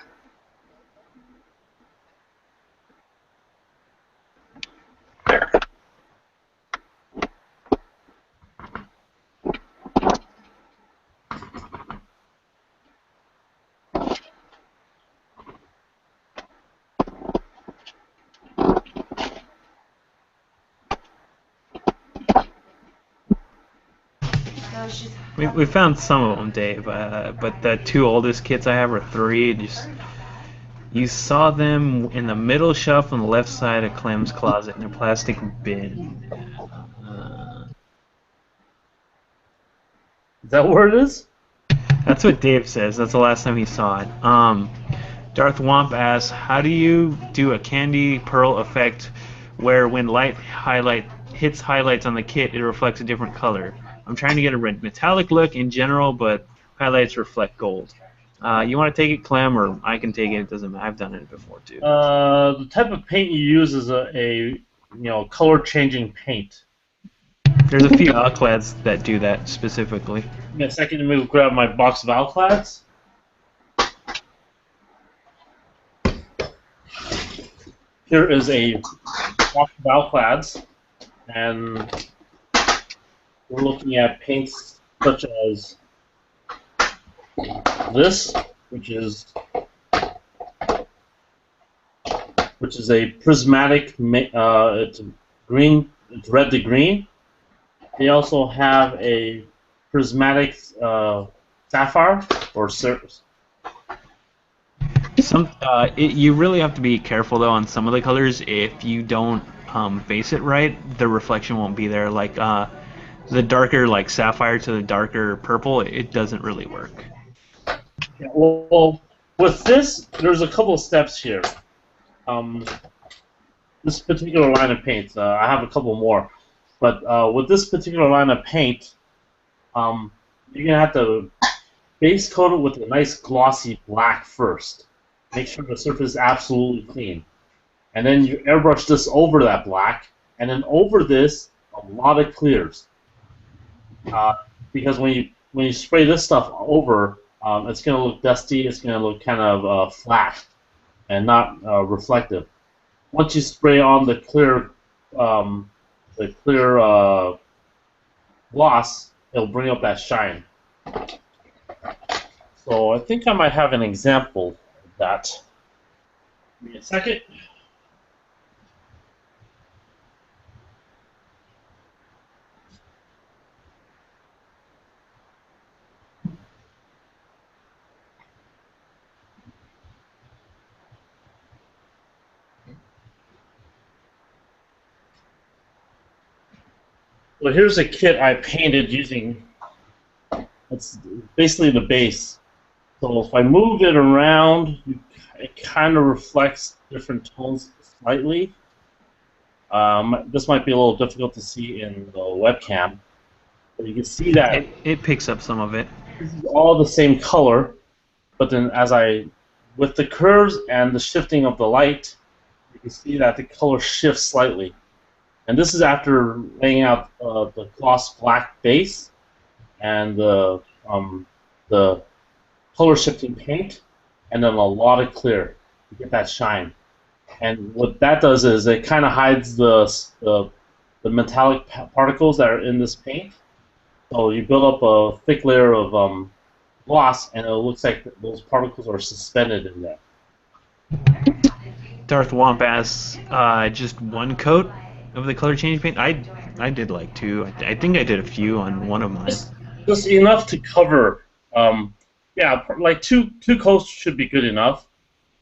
There. We found some of them, Dave, but the two oldest kits I have are 3. You saw them in the middle shelf on the left side of Clem's closet in a plastic bin. Is that where it is? That's what Dave says. That's the last time he saw it. Darth Womp asks, how do you do a candy pearl effect where when light hits highlights on the kit, it reflects a different color? I'm trying to get a metallic look in general, but highlights reflect gold. You want to take it, Clem, or I can take it? It doesn't matter. I've done it before too. The type of paint you use is a color changing paint. There's a few alclads that do that specifically. Give me a second to move, grab my box of alclads. Here is a box of alclads, and we're looking at paints such as this, which is a prismatic. It's green. It's red to green. They also have a prismatic sapphire or surface. You really have to be careful though on some of the colors. If you don't face it right, the reflection won't be there. Like the darker like sapphire to the darker purple, it doesn't really work. Yeah, well, with this, there's a couple of steps here. This particular line of paint, I have a couple more, but with this particular line of paint, you're gonna have to base coat it with a nice glossy black first. Make sure the surface is absolutely clean, and then you airbrush this over that black, and then over this a lot of clears. Because when you spray this stuff over, it's going to look dusty. It's going to look kind of flat and not reflective. Once you spray on the clear gloss, it'll bring up that shine. So I think I might have an example of that. Give me a second. Well, here's a kit I painted using, it's basically the base. So if I move it around, it kind of reflects different tones slightly. This might be a little difficult to see in the webcam, but you can see that it picks up some of it. this is all the same color, but then with the curves and the shifting of the light, you can see that the color shifts slightly. And this is after laying out the gloss black base and the color shifting paint, and then a lot of clear to get that shine. And what that does is it kind of hides the metallic particles that are in this paint. So you build up a thick layer of gloss, and it looks like those particles are suspended in there. Darth Womp asks, just one coat of the color changing paint? I did like two. I think I did a few on one of mine. Just enough to cover. Yeah, like two coats should be good enough.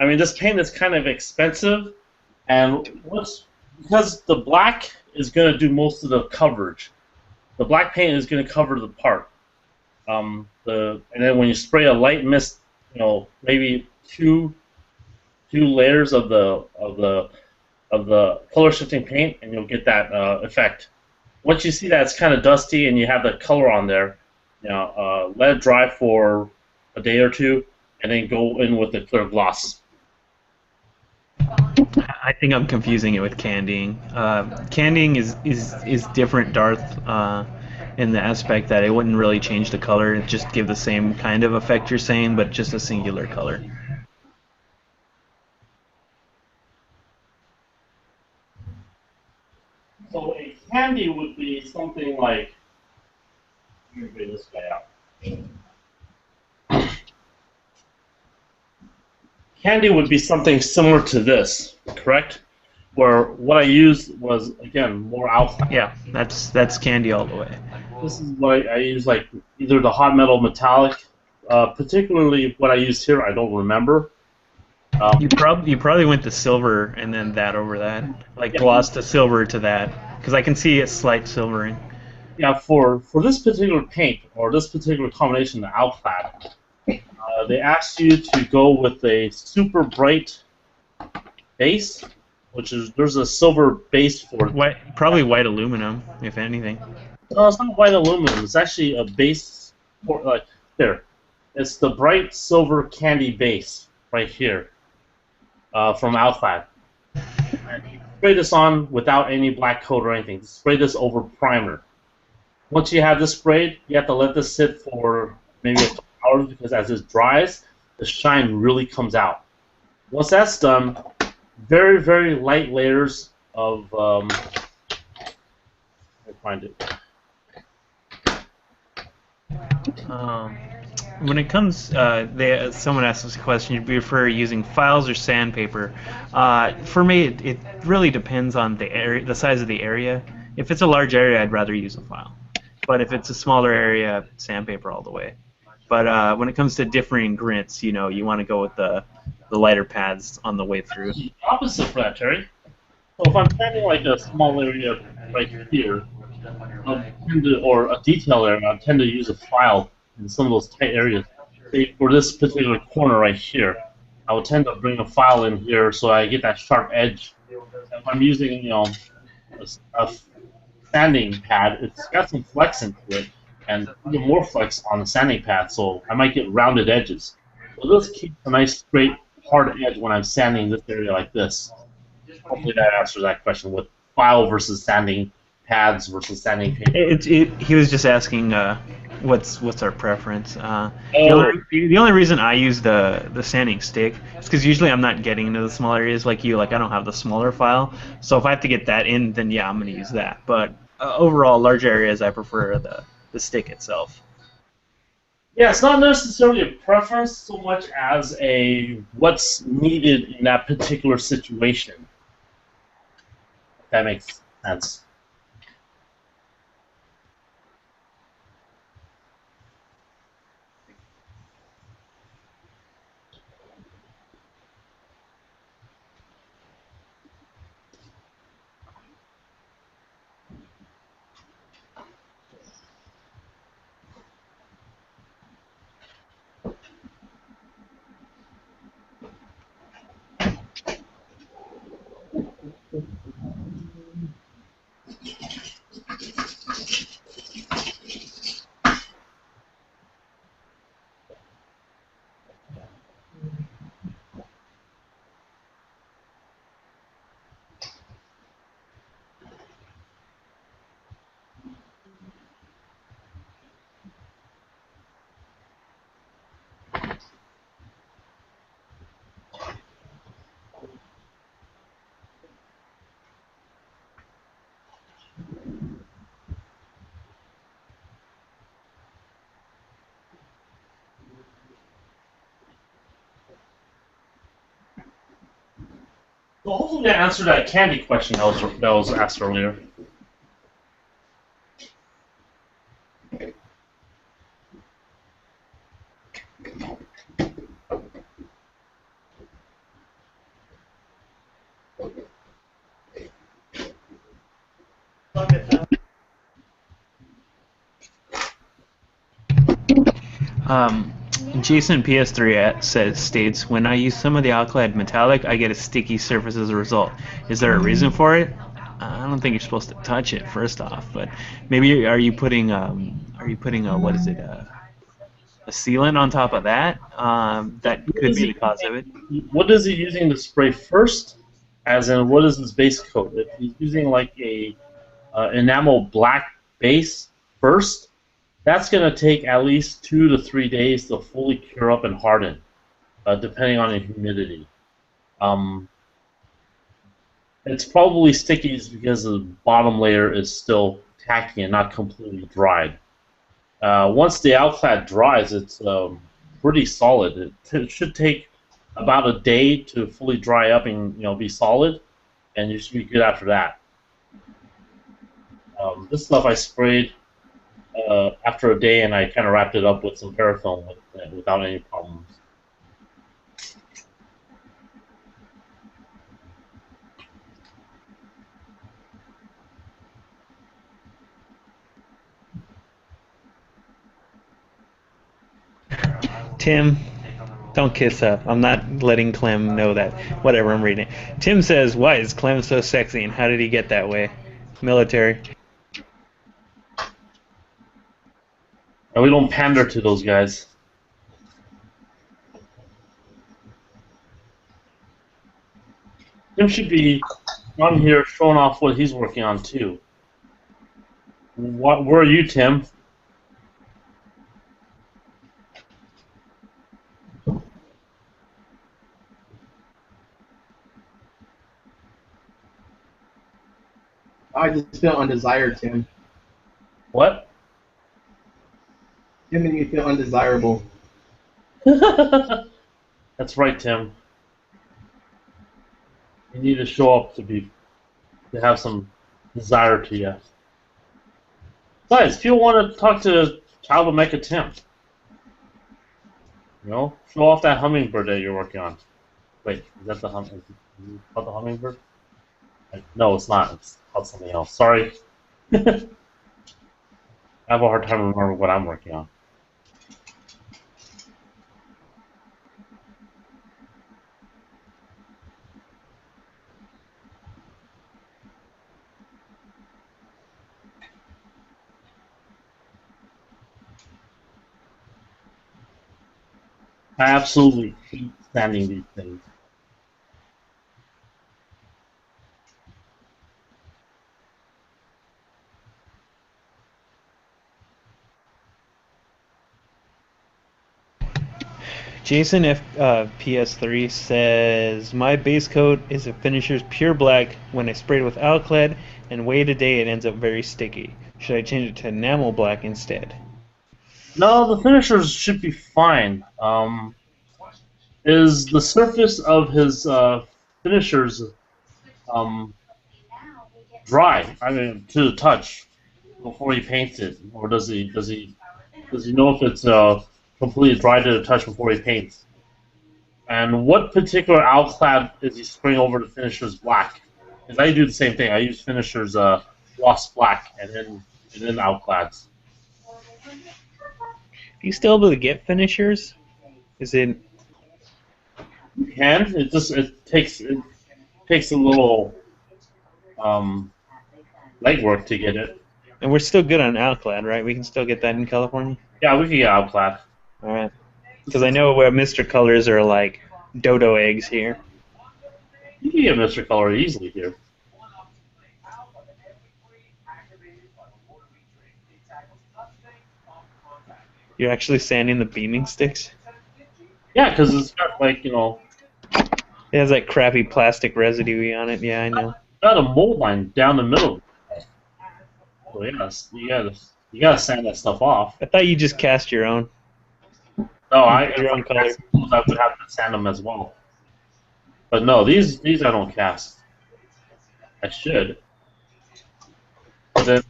I mean, this paint is kind of expensive, and because the black is going to do most of the coverage. The black paint is going to cover the part. And then when you spray a light mist, maybe two layers of the color shifting paint, and you'll get that effect. Once you see that it's kind of dusty and you have the color on there, let it dry for a day or two, and then go in with the clear gloss. I think I'm confusing it with candying. Candying is different, Darth, in the aspect that it wouldn't really change the color. It just give the same kind of effect you're saying, but just a singular color. So a candy would be something like. Let me bring this guy out. Candy would be something similar to this, correct? Where what I used was, again, more outline. Yeah, that's candy all the way. This is what I use, like either the hot metal metallic, particularly what I used here, I don't remember. You probably went to silver and then that over that, like gloss to silver to that, because I can see a slight silvering. Yeah, for this particular paint or this particular combination, the outclad, they asked you to go with a super bright base, which is there's a silver base for it. Probably white aluminum, if anything. No, it's not white aluminum. It's actually a base for there. It's the bright silver candy base right here from Outclad. And you spray this on without any black coat or anything. Spray this over primer. Once you have this sprayed, you have to let this sit for maybe a couple hours because as it dries, the shine really comes out. Once that's done, very, very light layers of. Let me find it. When it comes, someone asked us a question. You prefer using files or sandpaper? For me, it really depends on the area, the size of the area. If it's a large area, I'd rather use a file. But if it's a smaller area, sandpaper all the way. But when it comes to differing grits, you want to go with the lighter pads on the way through. The opposite for that, Terry. So if I'm sanding like a small area right here, or a detail area, I tend to use a file in some of those tight areas. Say for this particular corner right here, I would tend to bring a file in here so I get that sharp edge. If I'm using, a sanding pad, it's got some flex into it, and even more flex on the sanding pad, so I might get rounded edges. So this keeps a nice straight hard edge when I'm sanding this area like this. Hopefully that answers that question with file versus sanding pads versus sanding paper. He was just asking what's our preference. The only reason I use the sanding stick is because usually I'm not getting into the small areas like you. Like I don't have the smaller file, so if I have to get that in, then yeah, I'm going to use that. But overall, large areas, I prefer the stick itself. Yeah, it's not necessarily a preference so much as a what's needed in that particular situation. If that makes sense. So hopefully that answered that candy question that was asked earlier. Um, Jason PS3 states, when I use some of the alkyd metallic, I get a sticky surface as a result. Is there a reason for it? I don't think you're supposed to touch it first off, but maybe are you putting a what is it a sealant on top of that? That What could is be the he cause of it. what is he using to spray first? As in, what is his base coat? If he's using like a enamel black base first, that's going to take at least 2 to 3 days to fully cure up and harden, depending on the humidity. Um, it's probably sticky because the bottom layer is still tacky and not completely dried. Once the alclad dries, it's pretty solid. It should take about a day to fully dry up and be solid, and you should be good after that. This stuff I sprayed after a day, and I kind of wrapped it up with some parafilm without any problems. Tim, don't kiss up. I'm not letting Clem know that. Whatever, I'm reading it. Tim says, why is Clem so sexy and how did he get that way? Military. And we don't pander to those guys. Tim should be on here showing off what he's working on too. Where are you, Tim? I just feel undesired, Tim. What? Tim made me feel undesirable. That's right, Tim. You need to show up to have some desire to you. Besides, people want to talk to Child of Mecha Tim. Show off that hummingbird that you're working on. Wait, is that the hummingbird? No, it's not. It's called something else. Sorry. I have a hard time remembering what I'm working on. I absolutely hate standing these things. Jason PS3 says, my base coat is a finisher's pure black. When I sprayed with alclad and wait a day, it ends up very sticky. Should I change it to enamel black instead? No, the finishers should be fine. Is the surface of his finishers dry? I mean, to the touch before he paints it, or does he know if it's completely dry to the touch before he paints? And what particular alclad is he spraying over the finishers black? Because I do the same thing. I use finishers gloss black and then alclads. Are you still able to get finishers? Is it? You can. It takes a little legwork to get it. And we're still good on alclad, right? We can still get that in California. Yeah, we can get alclad. All right. Because I know where Mr. Colors are like dodo eggs here. You can get Mr. Color easily here. You're actually sanding the beaming sticks? Yeah, because it's got It has that crappy plastic residue on it. Yeah, I know. got a mold line down the middle. So yes, you gotta sand that stuff off. I thought you just cast your own. No, Your own color. I would have to sand them as well. But no, these I don't cast. I should. But then,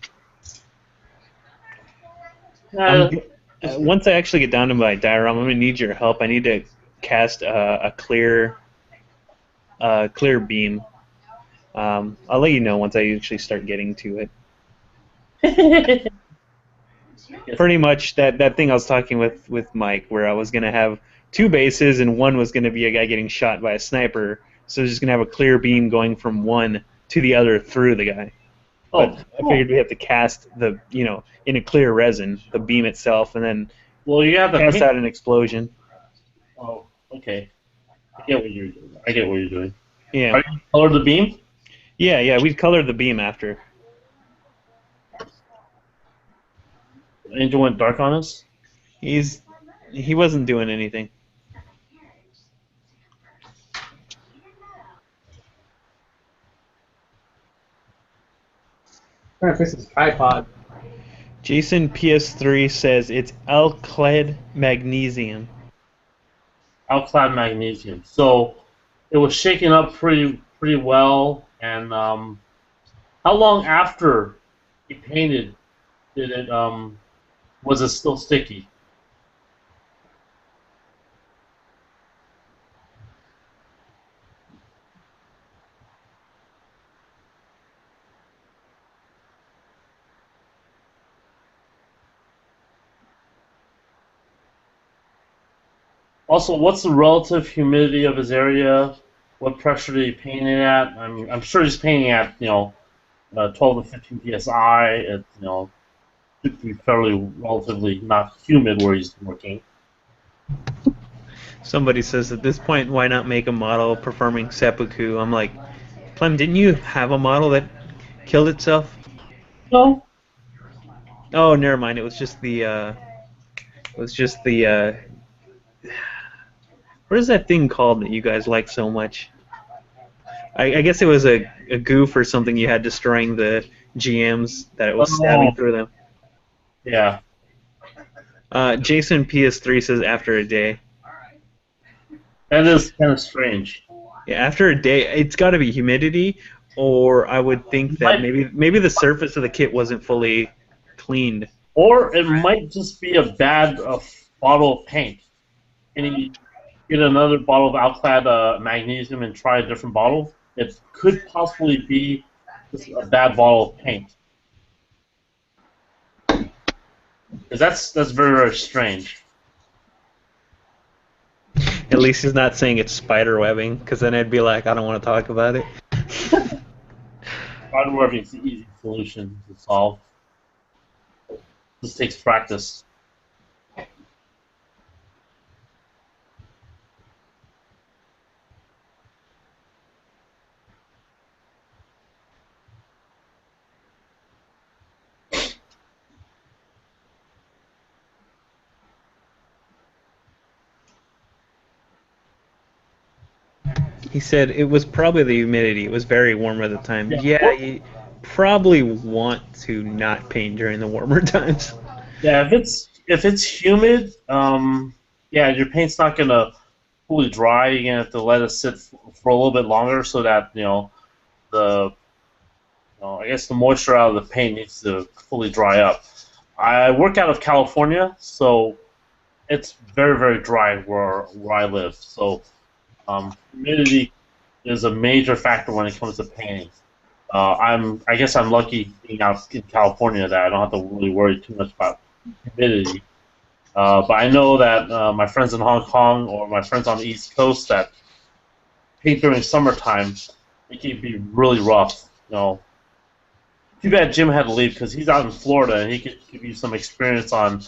I'm uh, once I actually get down to my diorama, I'm gonna need your help. I need to cast a clear beam. I'll let you know once I actually start getting to it. Pretty much that thing I was talking with Mike, where I was gonna have two bases and one was gonna be a guy getting shot by a sniper, so I was just gonna have a clear beam going from one to the other through the guy. oh, But I figured we have to cast in a clear resin, the beam itself, and then well, you have the cast paint. out an explosion. Oh, okay. I get what you're doing. I get what you're doing. Yeah. Are you color the beam? Yeah, we'd color the beam after. Angel went dark on us. He wasn't doing anything. Trying to fix this tripod. Jason PS3 says it's alkyd magnesium. Alclad magnesium. So it was shaken up pretty well. And how long after he painted did it was it still sticky? Also, what's the relative humidity of his area? What pressure did he paint it at? I'm sure he's painting at 12 to 15 psi. It should be fairly relatively not humid where he's working. Somebody says at this point, why not make a model performing seppuku? I'm like, Clem, didn't you have a model that killed itself? No, Oh, never mind. It was just the. What is that thing called that you guys like so much? I guess it was a goof or something you had destroying the GMs that it was stabbing through them. yeah. Jason PS3 says after a day. That is kind of strange. Yeah, after a day, it's got to be humidity, or I would think that maybe the surface of the kit wasn't fully cleaned. Or it might just be a bad bottle of paint. Can you get another bottle of Alclad magnesium and try a different bottle? It could possibly be just a bad bottle of paint. Because that's very, very strange. At least he's not saying it's spider webbing, because then I'd be like, I don't want to talk about it. Spider webbing is an easy solution to solve. This takes practice. He said it was probably the humidity. It was very warm at the time. Yeah, you probably want to not paint during the warmer times. Yeah, if it's humid, yeah, your paint's not gonna fully dry. You're gonna have to let it sit for a little bit longer so that the I guess the moisture out of the paint needs to fully dry up. I work out of California, so it's very, very dry where I live. So humidity is a major factor when it comes to painting. I guess I'm lucky being out in California that I don't have to really worry too much about humidity. But I know that my friends in Hong Kong or my friends on the East Coast that paint during summertime, it can be really rough. Too bad Jim had to leave because he's out in Florida and he could give you some experience on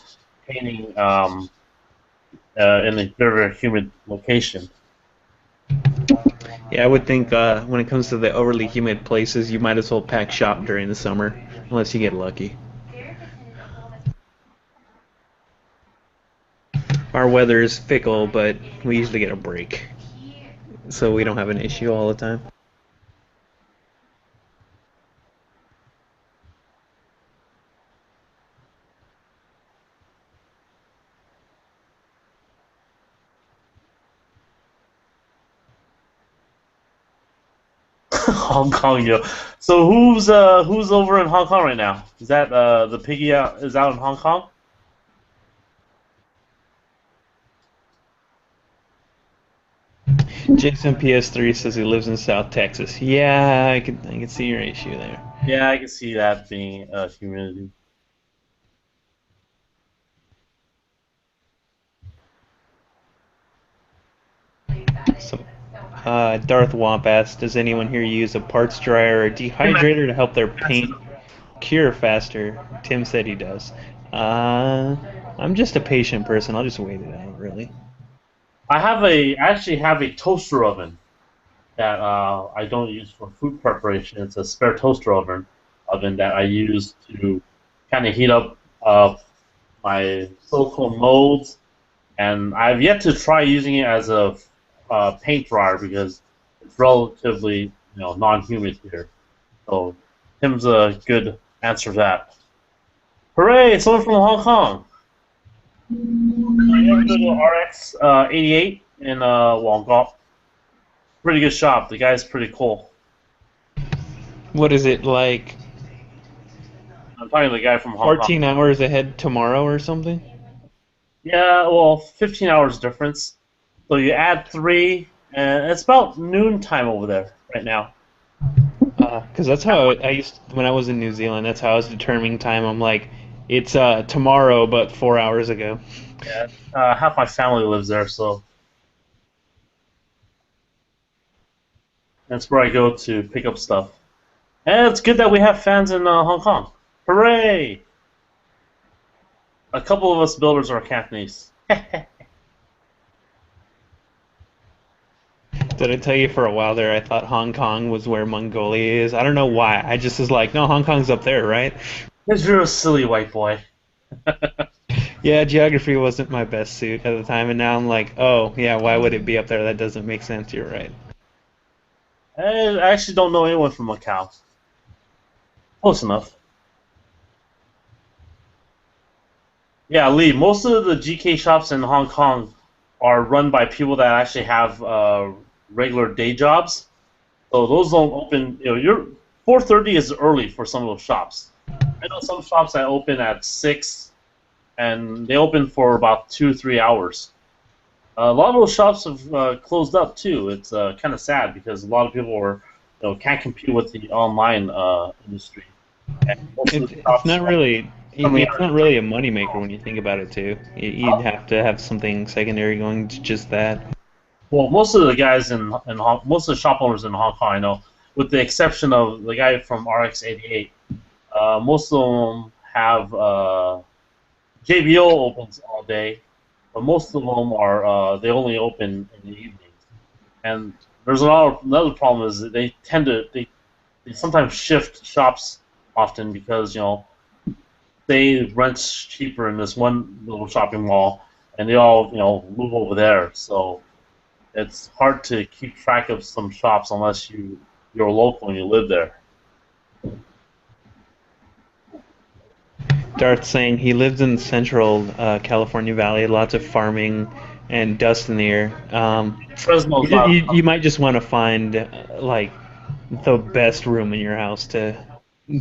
painting in a very, very humid location. Yeah, I would think when it comes to the overly humid places, you might as well pack shop during the summer, unless you get lucky. Our weather is fickle, but we usually get a break, so we don't have an issue all the time. Hong Kong, yo. So who's over in Hong Kong right now? Is that the piggy is out in Hong Kong? Jason PS3 says he lives in South Texas. Yeah, I can see your issue there. Yeah, I can see that being humidity. So, Darth Womp asks, does anyone here use a parts dryer or a dehydrator to help their paint cure faster? Tim said he does. I'm just a patient person. I'll just wait it out, really. I actually have a toaster oven that I don't use for food preparation. It's a spare toaster oven that I use to kind of heat up my silicone molds, and I've yet to try using it as a paint dryer because it's relatively non-humid here. So Tim's a good answer to that. Hooray! Someone from Hong Kong. I ever go to RX 88 in Wongkok. Pretty good shop. The guy's pretty cool. What is it, like I'm talking to the guy from Hong 14 Kong. hours ahead tomorrow or something? Yeah, well, 15 hours difference. So you add 3, and it's about noon time over there right now. Because that's how I used when I was in New Zealand. That's how I was determining time. I'm like, it's tomorrow, but 4 hours ago. Yeah, half my family lives there, so that's where I go to pick up stuff. And it's good that we have fans in Hong Kong. Hooray! A couple of us builders are Cantonese. Did I tell you for a while there I thought Hong Kong was where Mongolia is? I don't know why. I just was like, no, Hong Kong's up there, right? Because you're a silly white boy. Yeah, geography wasn't my best suit at the time, and now I'm like, oh, yeah, why would it be up there? That doesn't make sense. You're right. I actually don't know anyone from Macau. Close enough. Yeah, Lee, most of the GK shops in Hong Kong are run by people that actually have regular day jobs. So those don't open. Your 4:30 is early for some of those shops. I know some shops that open at 6, and they open for about 2-3 hours. A lot of those shops have closed up too. It's kind of sad because a lot of people can't compete with the online industry. And most of the shops It's not really. coming It's out- not really a moneymaker when you think about it, too. You'd have to have something secondary going to just that. Well, most of the guys most of the shop owners in Hong Kong, I know, with the exception of the guy from RX88, most of them have JBO opens all day, but most of them are they only open in the evenings. And there's another problem is that they sometimes shift shops often because they rent cheaper in this one little shopping mall, and they all move over there. So it's hard to keep track of some shops unless you're local and you live there. Darth saying he lives in central California Valley, lots of farming and dust in the air. Fresno's You might just want to find like the best room in your house to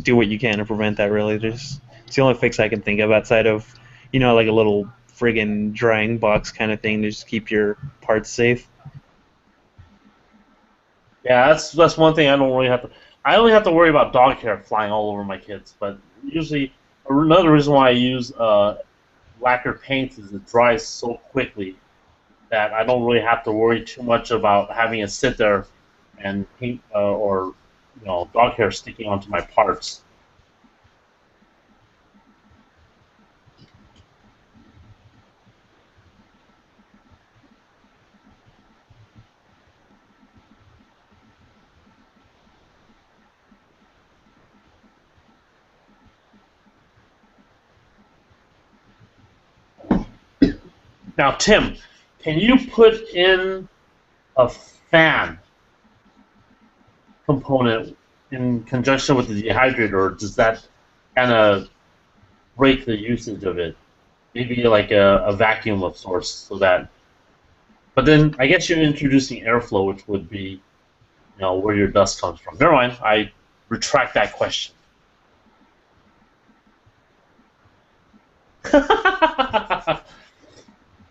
do what you can to prevent that. Really, it's the only fix I can think of outside of like a little friggin' drying box kind of thing to just keep your parts safe. Yeah, that's one thing I don't really have to. I only have to worry about dog hair flying all over my kids, but usually another reason why I use lacquer paint is it dries so quickly that I don't really have to worry too much about having it sit there and paint or dog hair sticking onto my parts. Now, Tim, can you put in a fan component in conjunction with the dehydrator, or does that kind of break the usage of it? Maybe like a vacuum of sorts, so that. But then I guess you're introducing airflow, which would be where your dust comes from. Never mind. I retract that question.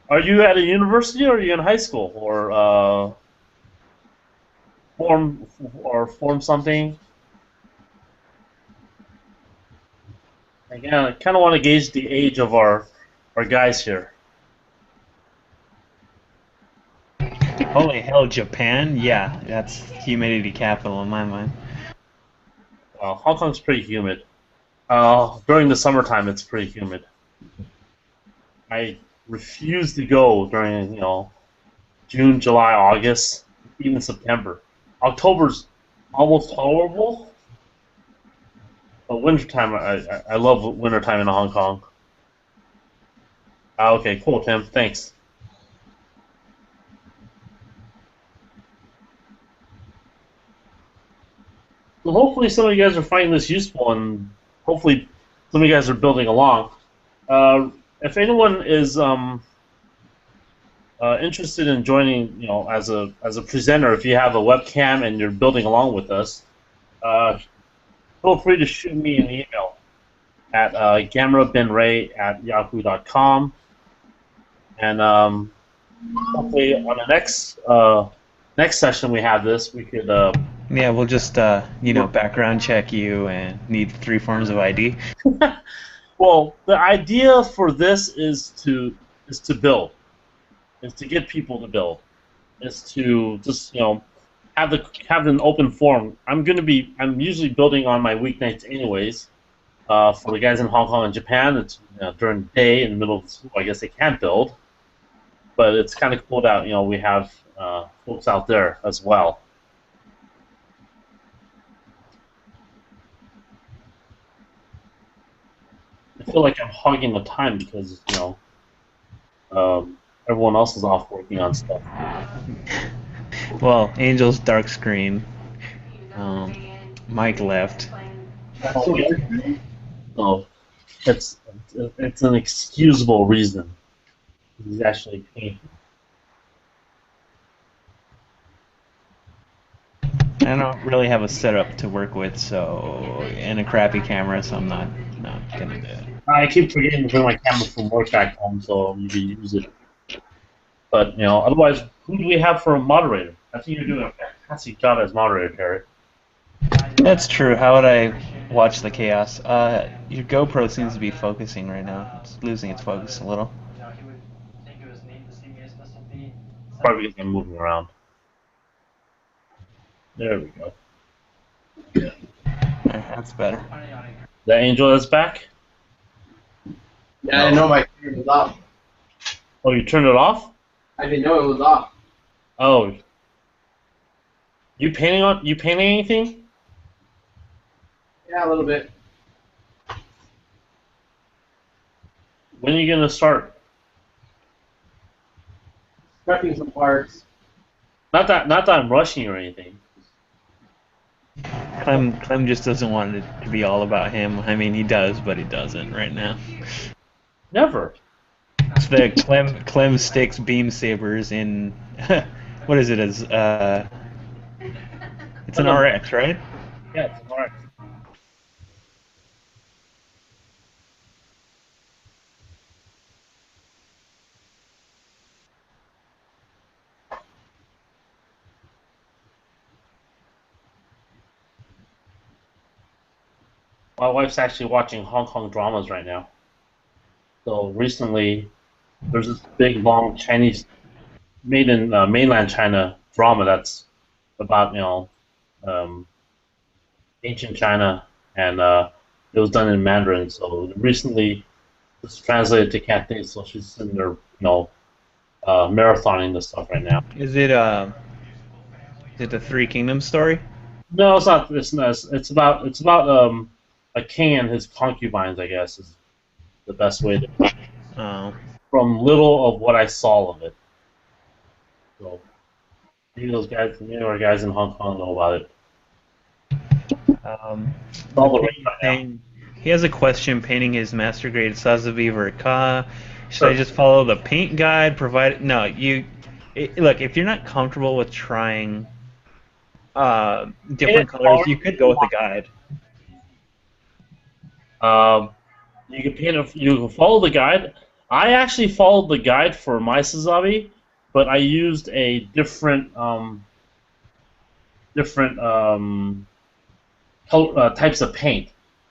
Are you at a university, or are you in high school, or form something? Again, I kind of want to gauge the age of our guys here. Holy hell, Japan? Yeah, that's humidity capital in my mind. Hong Kong's pretty humid. During the summertime, it's pretty humid. I refuse to go during June, July, August, even September. October's almost tolerable, but wintertime, I love wintertime in Hong Kong. Okay, cool, Tim. Thanks. So hopefully some of you guys are finding this useful, and hopefully some of you guys are building along. If anyone is interested in joining, as a presenter, if you have a webcam and you're building along with us, feel free to shoot me an email at gamerabinray@yahoo.com, and hopefully on the next session we have this, we could. Yeah, we'll just background check you and need 3 forms of ID. Well, the idea for this is to build, is to get people to build, is to just have an open forum. I'm usually building on my weeknights anyways. For the guys in Hong Kong and Japan, it's during the day in the middle of school. I guess they can't build, but it's kind of cool that we have folks out there as well. I feel like I'm hogging the time because everyone else is off working on stuff. Well, Angel's dark screen. Mike left. No, it's an excusable reason. He's actually painting. I don't really have a setup to work with, and a crappy camera, so I'm not gonna do it. I keep forgetting to bring my camera from work back home, so maybe use it. But otherwise, who do we have for a moderator? I think you're doing a fantastic job as moderator, Terry. That's true. How would I watch the chaos? Your GoPro seems to be focusing right now. It's losing its focus a little. Probably because I'm moving around. There we go. That's better. The angel is back? Yeah, I know my camera was off. Oh, you turned it off? I didn't know it was off. Oh. You painting anything? Yeah, a little bit. When are you gonna start? Prepping some parts. Not that I'm rushing or anything. Clem just doesn't want it to be all about him. I mean, he does, but he doesn't right now. Never. It's the Clem sticks beam sabers in what is it? It's an RX, right? Yeah, it's an RX. My wife's actually watching Hong Kong dramas right now. So recently, there's this big, long Chinese, made in mainland China drama that's about ancient China, and it was done in Mandarin. So recently, it's translated to Cantonese. So she's sitting there, marathoning this stuff right now. Is it the Three Kingdoms story? No, it's not. It's about a king and his concubines, I guess, is the best way to put it. Oh. From little of what I saw of it. So maybe our guys in Hong Kong know about it. All the rage right now. He has a question painting his master grade Sazabi Verka. Should I just follow the paint guide? Look, if you're not comfortable with trying different colors, you could go with the guide. You can paint it. You can follow the guide. I actually followed the guide for my Suzabi, but I used a different types of paint.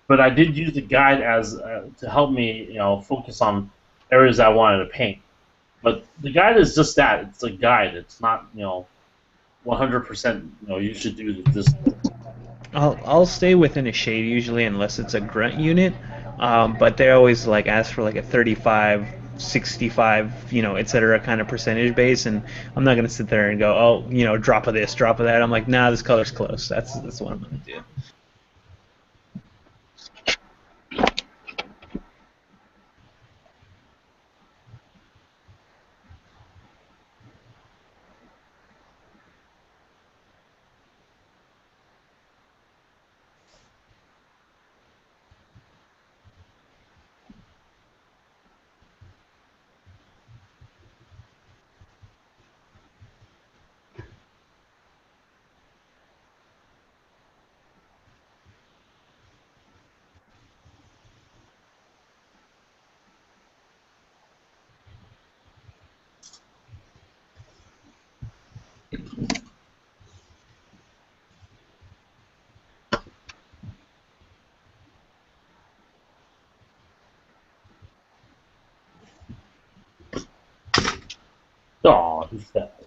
But I did use the guide as to help me, focus on areas I wanted to paint. But the guide is just that. It's a guide. It's not, 100%. You should do this. I'll stay within a shade usually unless it's a grunt unit, but they always like ask for like a 35, 65, etc. kind of percentage base, and I'm not gonna sit there and go, oh, drop of this, drop of that. I'm like, nah, this color's close. That's what I'm gonna do. Oh, who's that?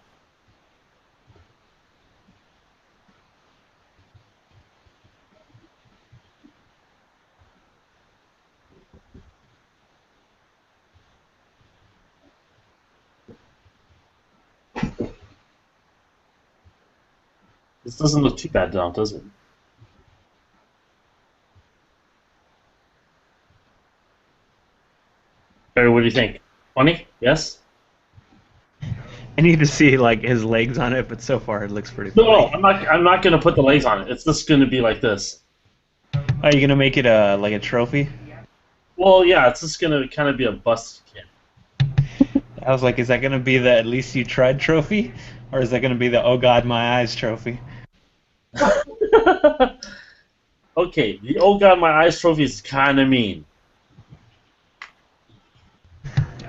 This doesn't look too bad now, does it? Barry, what do you think? Funny? Yes? I need to see like his legs on it, but so far it looks pretty No, funny. I'm not gonna put the legs on it. It's just gonna be like this. Are you gonna make it like a trophy? Well, yeah, it's just gonna kind of be a bust kit. I was like, is that gonna be the at least you tried trophy, or is that gonna be the oh god my eyes trophy? Okay, the oh god my eyes trophy is kind of mean.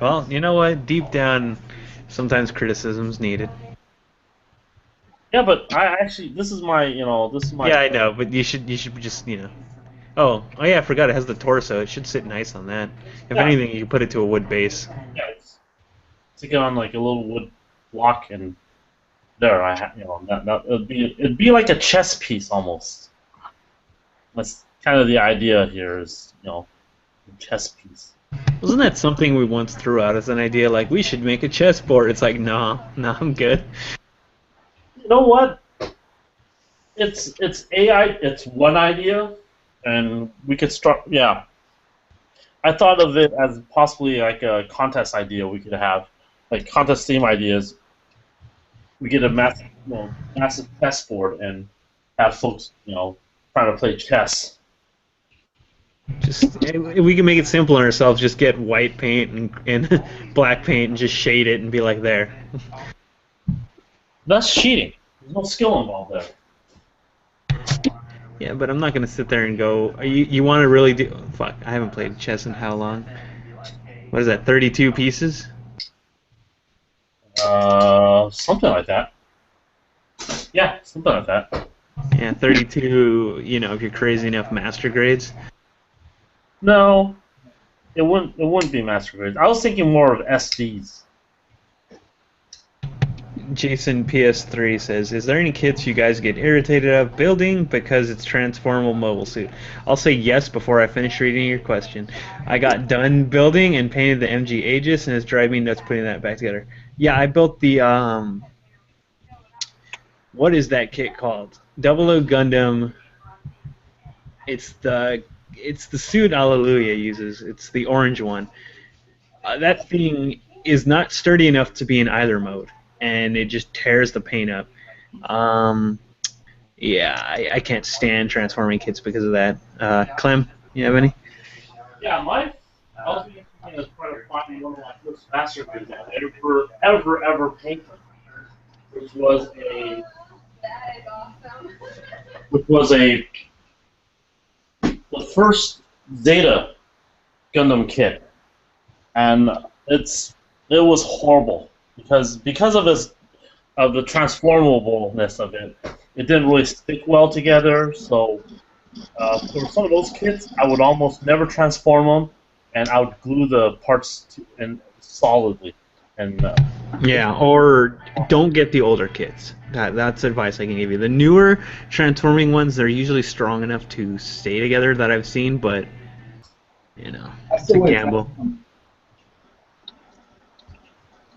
Well, you know what? Deep down, sometimes criticism's needed. Yeah, but I actually this is my. Yeah, I know, but you should just Oh yeah, I forgot it has the torso. It should sit nice on that. If Yeah. anything, you could put it to a wood base. Yeah, stick it on like a little wood block and there it'd be like a chess piece almost. That's kind of the idea here is a chess piece. Wasn't that something we once threw out as an idea? Like we should make a chessboard. It's like no, I'm good. You know what? It's AI. It's one idea, and we could start. Yeah, I thought of it as possibly like a contest idea. We could have like contest theme ideas. We get a massive chessboard and have folks trying to play chess. Just we can make it simple on ourselves. Just get white paint and black paint and just shade it and be like there. That's cheating. There's no skill involved there. Yeah, but I'm not gonna sit there and go. You want to really do? Fuck, I haven't played chess in how long? What is that? 32 pieces? Something like that. Yeah, something like that. Yeah, 32. If you're crazy enough, master grades. No, it wouldn't be master grades. I was thinking more of SDs. Jason PS3 says, "Is there any kits you guys get irritated of building because it's transformable mobile suit?" I'll say yes before I finish reading your question. I got done building and painted the MG Aegis, and it's driving me nuts putting that back together. Yeah, I built the what is that kit called? 00 Gundam. It's the suit Alleluia uses. It's the orange one. That thing is not sturdy enough to be in either mode, and it just tears the paint up. Yeah, I can't stand transforming kits because of that. Clem, you have any? Yeah, my ultimate thing is trying to find one of my first masterpieces I ever painted, which was a which was the first Zeta Gundam kit, and it was horrible because of the transformableness of it. It didn't really stick well together. So for some of those kits, I would almost never transform them, and I would glue the parts and solidly. And Yeah, or don't get the older kits. That's advice I can give you. The newer transforming ones, they're usually strong enough to stay together that I've seen, but you know, I it's a still wouldn't gamble. transform.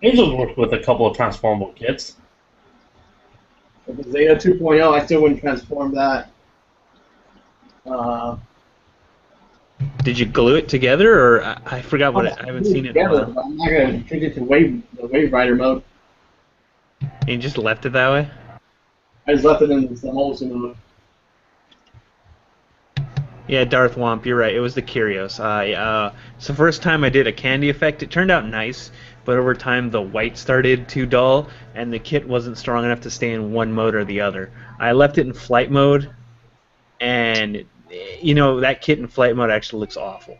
Angel's worked with a couple of transformable kits. With the Zeta 2.0, I still wouldn't transform that. Did you glue it together, or I forgot what I haven't seen it in a together, while. but I'm not gonna change it to the Wave Rider mode. And you just left it that way? I just left it in the emulsion mode. Yeah, Darth Womp, you're right. It was the Curios. It's the first time I did a candy effect. It turned out nice, but over time the white started too dull, and the kit wasn't strong enough to stay in one mode or the other. I left it in flight mode, and you know that kit in flight mode actually looks awful.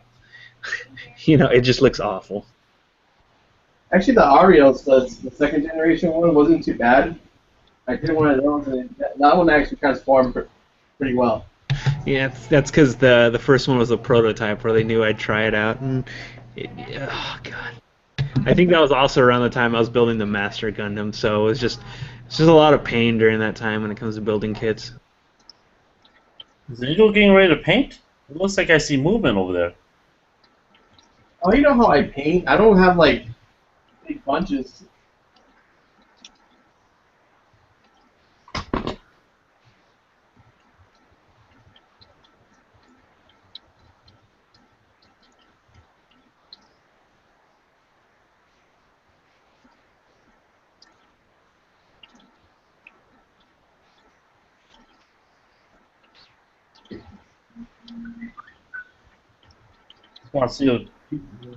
You know, it just looks awful. Actually, the Arios, the second generation one, wasn't too bad. I did one of those, and that one actually transformed pretty well. Yeah, that's because the first one was a prototype where they knew I'd try it out, and oh god. I think that was also around the time I was building the Master Gundam, so it's just a lot of pain during that time when it comes to building kits. Is Angel getting ready to paint? It looks like I see movement over there. Oh, you know how I paint? I don't have like big bunches.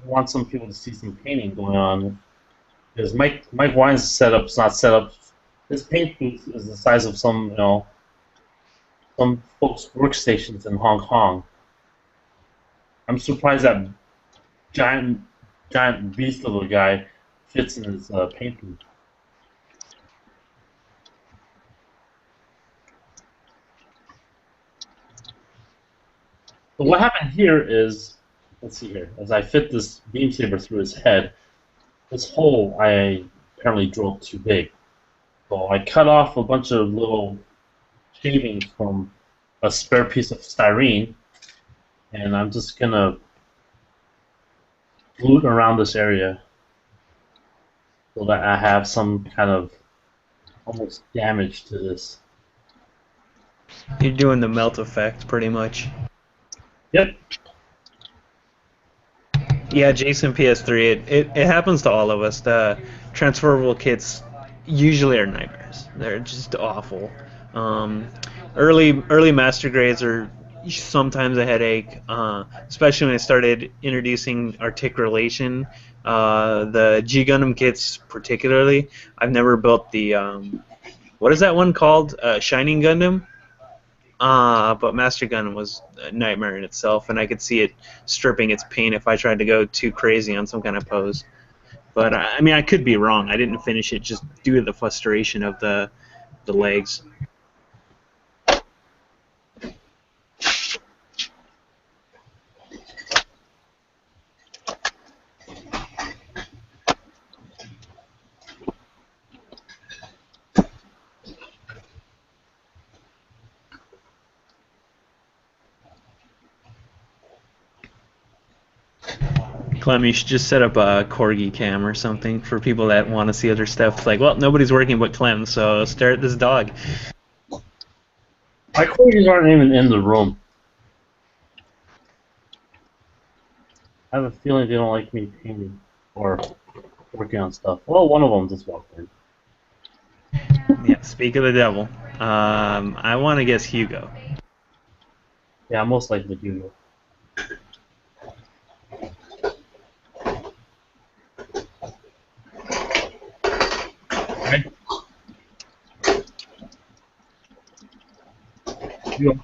Want some people to see some painting going on. Because Mike Wine's setup's not set up. His paint booth is the size of some folks' workstations in Hong Kong. I'm surprised that giant beast of a guy fits in his paint booth. So what happened here is, let's see here, as I fit this beam saber through his head, this hole I apparently drilled too big. So I cut off a bunch of little shavings from a spare piece of styrene, and I'm just gonna glue it around this area so that I have some kind of almost damage to this. You're doing the melt effect, pretty much. Yep. Yeah, Jason PS3, it happens to all of us. The transferable kits usually are nightmares. They're just awful. Early master grades are sometimes a headache, especially when I started introducing articulation. The G Gundam kits particularly. I've never built the, what is that one called? Shining Gundam? But Master Gun was a nightmare in itself, and I could see it stripping its paint if I tried to go too crazy on some kind of pose. But I mean, I could be wrong. I didn't finish it just due to the frustration of the legs. Clem, you should just set up a corgi cam or something for people that want to see other stuff. It's like, well, nobody's working but Clem, so stare at this dog. My corgis aren't even in the room. I have a feeling they don't like me painting or working on stuff. Well, one of them just walked in. Yeah, speak of the devil. I want to guess Hugo. Yeah, most likely Hugo. you.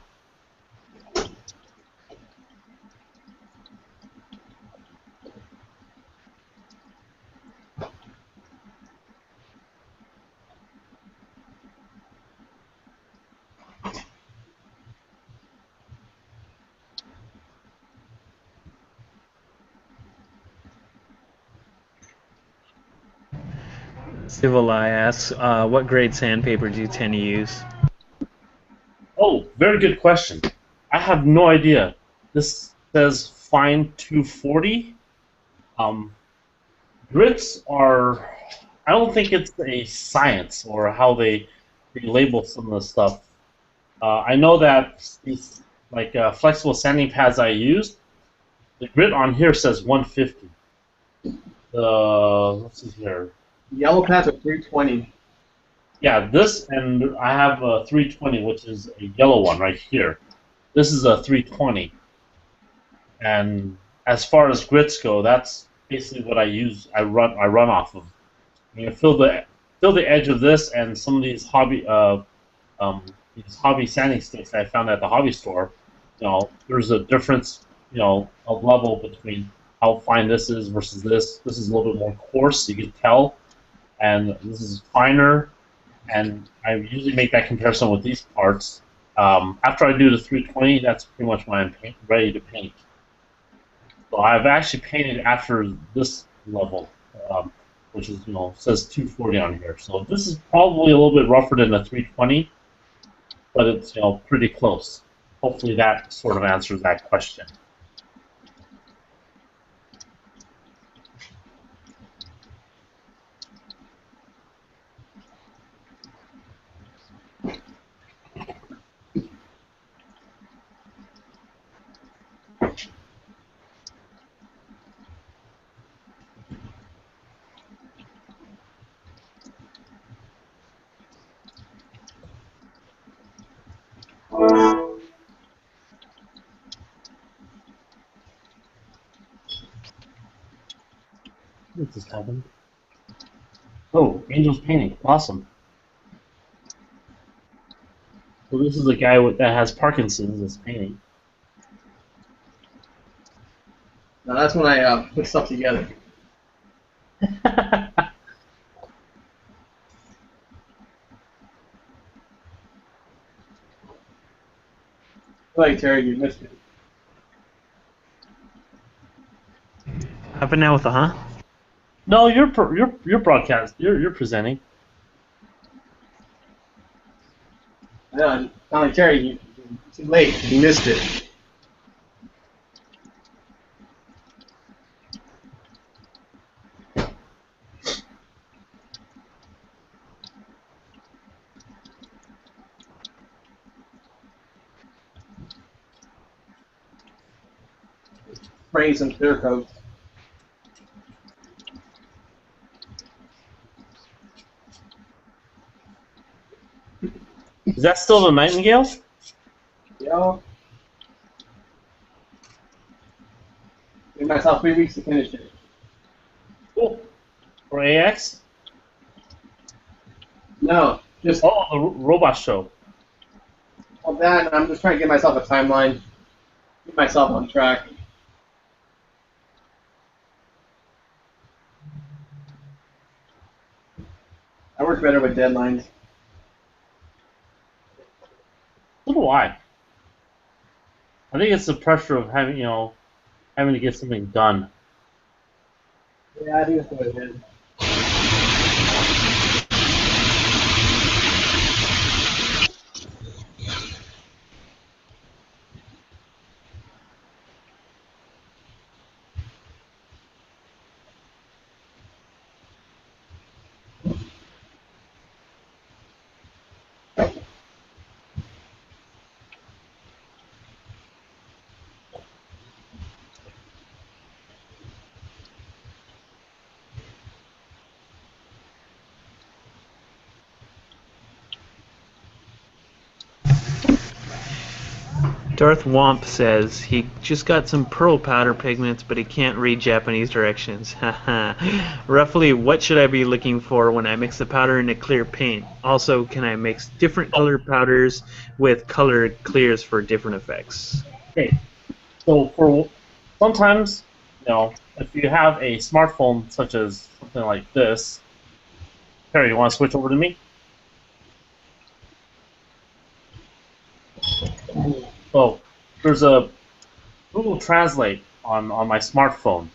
Civil Eye asks, what grade sandpaper do you tend to use? Oh, very good question. I have no idea. This says fine 240. Um, grits are. I don't think it's a science or how they label some of the stuff. I know that these flexible sanding pads I use, the grit on here says 150. Let's see here. Yellow pads are 320. Yeah, this and I have a 320, which is a yellow one right here. This is a 320, and as far as grits go, that's basically what I use. I run off of. Fill the edge of this and some of these hobby sanding sticks I found at the hobby store. There's a difference, of level between how fine this is versus this. This is a little bit more coarse, you can tell, and this is finer. And I usually make that comparison with these parts. After I do the 320, that's pretty much when I'm ready to paint. So I've actually painted after this level, which is, says 240 on here. So this is probably a little bit rougher than the 320, but it's, pretty close. Hopefully that sort of answers that question. What just happened? Oh, Angel's painting. Awesome. So this is a guy that has Parkinson's that's painting. Now that's when I put stuff together. Like Terry, you missed it. Happened now with the huh? No, you're broadcast. You're presenting. Yeah, not like Terry, you too late. You missed it. Spraying some clear coat. Is that still the Nightingale? Yeah. Give myself 3 weeks to finish it. Cool. For AX? No, just Oh, the robot show. all that. I'm just trying to give myself a timeline, keep myself on track. I work better with deadlines. So do I. I think it's the pressure of having to get something done. Yeah, I think that's what it is. Darth Womp says he just got some pearl powder pigments, but he can't read Japanese directions. Haha. Roughly, what should I be looking for when I mix the powder into clear paint? Also, can I mix different colored powders with colored clears for different effects? Okay, so for sometimes, if you have a smartphone such as something like this, Harry, you want to switch over to me? So there's a Google Translate on my smartphone,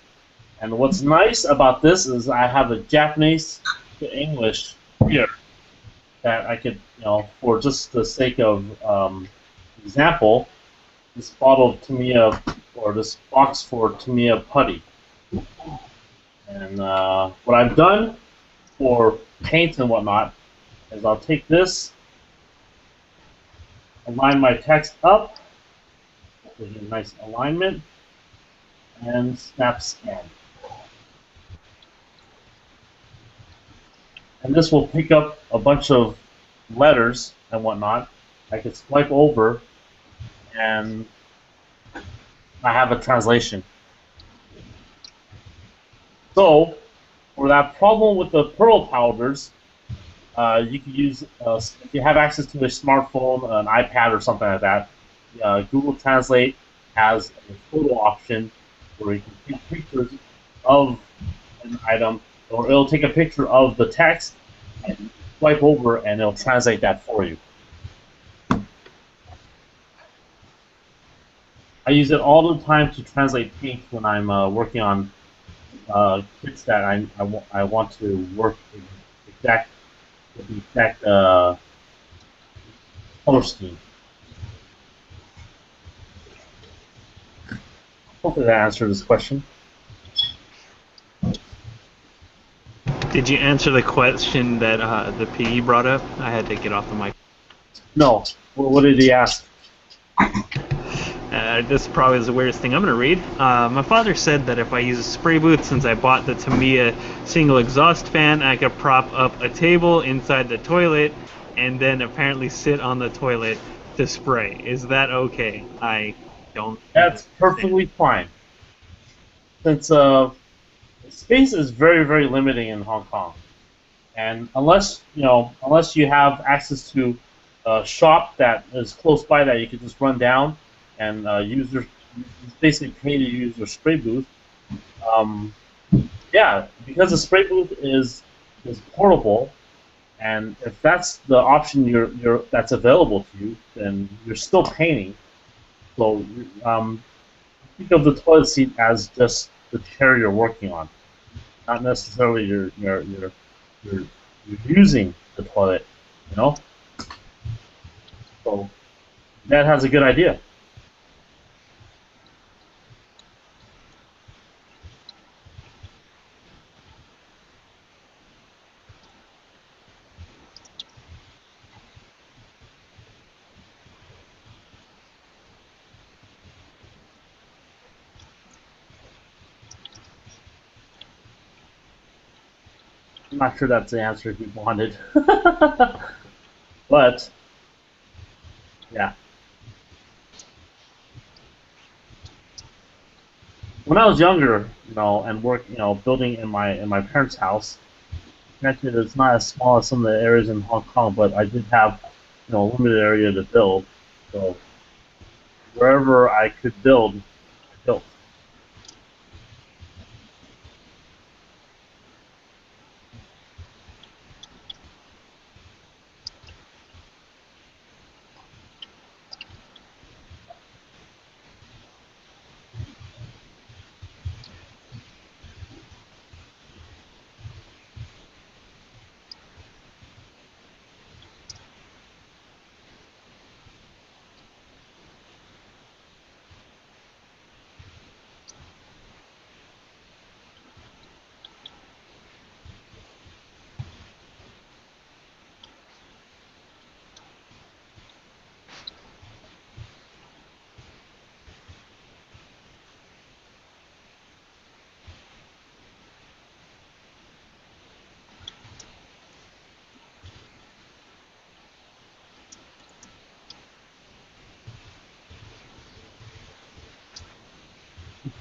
and what's nice about this is I have a Japanese to English here that I could, for just the sake of example, this bottle of Tamiya or this box for Tamiya putty. And what I've done for paint and whatnot is I'll take this, align my text up, with a nice alignment, and snap scan. And this will pick up a bunch of letters and whatnot. I can swipe over and I have a translation. So, for that problem with the pearl powders, you can use, if you have access to a smartphone, an iPad, or something like that, Google Translate has a photo option where you can take pictures of an item, or it'll take a picture of the text and swipe over and it'll translate that for you. I use it all the time to translate paint when I'm working on kits that I want to work with the exact color scheme. Hopefully that answers this question. Did you answer the question that the PE brought up? I had to get off the mic. No. Well, what did he ask? This probably is the weirdest thing I'm going to read. My father said that if I use a spray booth, since I bought the Tamiya single exhaust fan, I could prop up a table inside the toilet and then apparently sit on the toilet to spray. Is that okay? I don't. That's perfectly fine. Since space is very, very limiting in Hong Kong, and unless you have access to a shop that is close by that you can just run down and basically pay to use your spray booth. Yeah, because the spray booth is portable, and if that's the option that's available to you, then you're still painting. So think of the toilet seat as just the chair you're working on, not necessarily you're using the toilet, you know. So that has a good idea. I'm not sure that's the answer you wanted, but yeah. When I was younger, and building in my parents' house, granted it's not as small as some of the areas in Hong Kong, but I did have, a limited area to build. So wherever I could build, I built.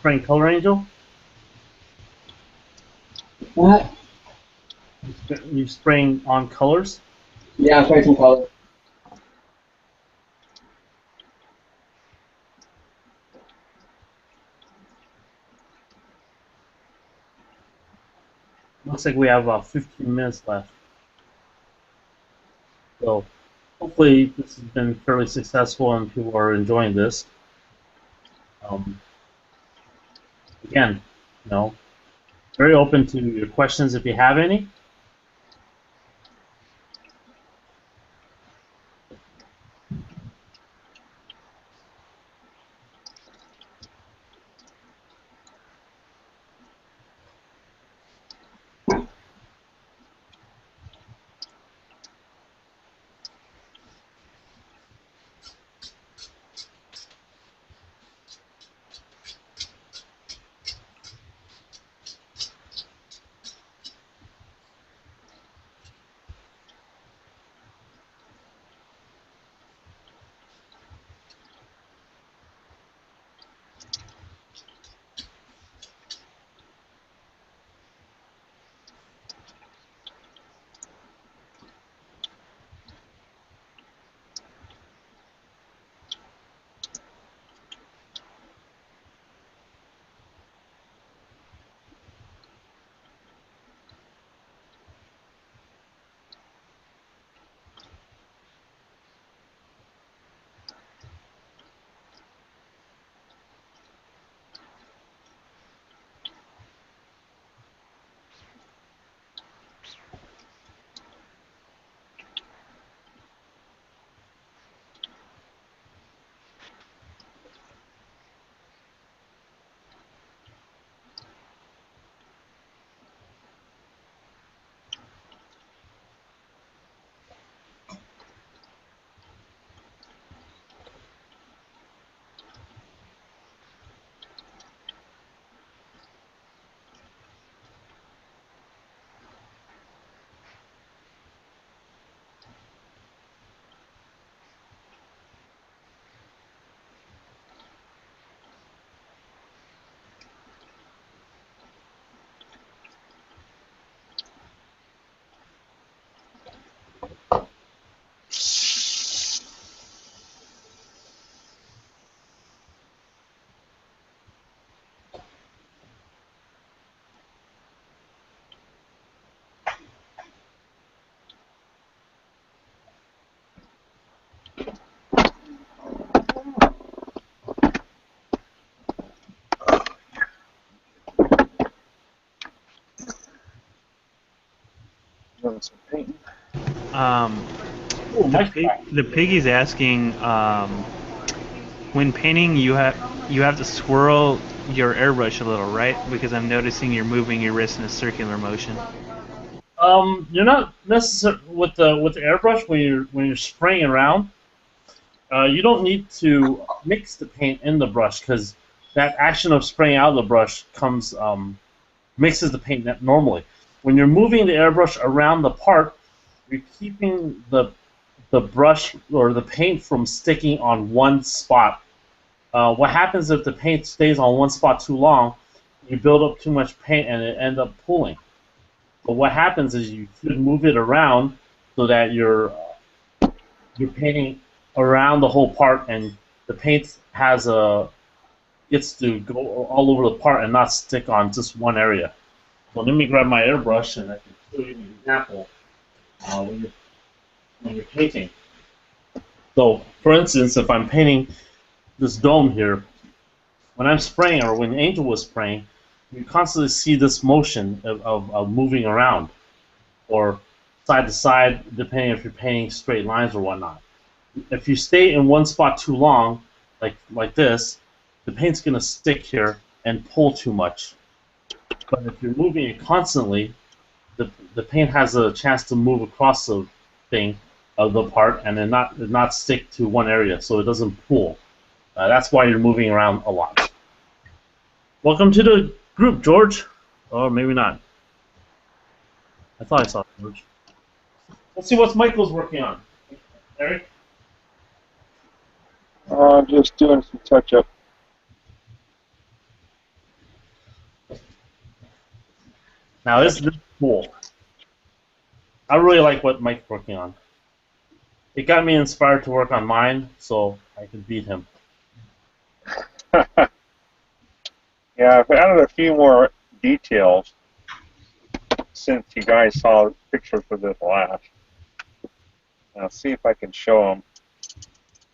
spraying color, Angel? What? You spraying on colors? Yeah, I'm trying some color. Looks like we have about 15 minutes left. So hopefully this has been fairly successful and people are enjoying this. Again, you know, very open to your questions if you have any. Some paint. Oh, nice try. The piggy's asking, when painting, you have to swirl your airbrush a little, right? Because I'm noticing you're moving your wrist in a circular motion. You're not necessarily with the airbrush when you're spraying around. You don't need to mix the paint in the brush because that action of spraying out of the brush comes mixes the paint normally. When you're moving the airbrush around the part, you're keeping the brush or the paint from sticking on one spot. What happens if the paint stays on one spot too long? You build up too much paint and it ends up pooling. But what happens is you should move it around so that you're painting around the whole part, and the paint gets to go all over the part and not stick on just one area. So let me grab my airbrush and I can show you an example when you're painting. So, for instance, if I'm painting this dome here, when I'm spraying or when Angel was spraying, you constantly see this motion of moving around or side to side, depending if you're painting straight lines or whatnot. If you stay in one spot too long, like this, the paint's going to stick here and pull too much. But if you're moving it constantly, the paint has a chance to move across the thing of the part and then not stick to one area, so it doesn't pull. That's why you're moving around a lot. Welcome to the group, George. Or maybe not. I thought I saw George. Let's see what Michael's working on. Eric? Just doing some touch-up. Now this is cool. I really like what Mike's working on. It got me inspired to work on mine, so I could beat him. Yeah, I've added a few more details since you guys saw pictures for this last. I'll see if I can show them.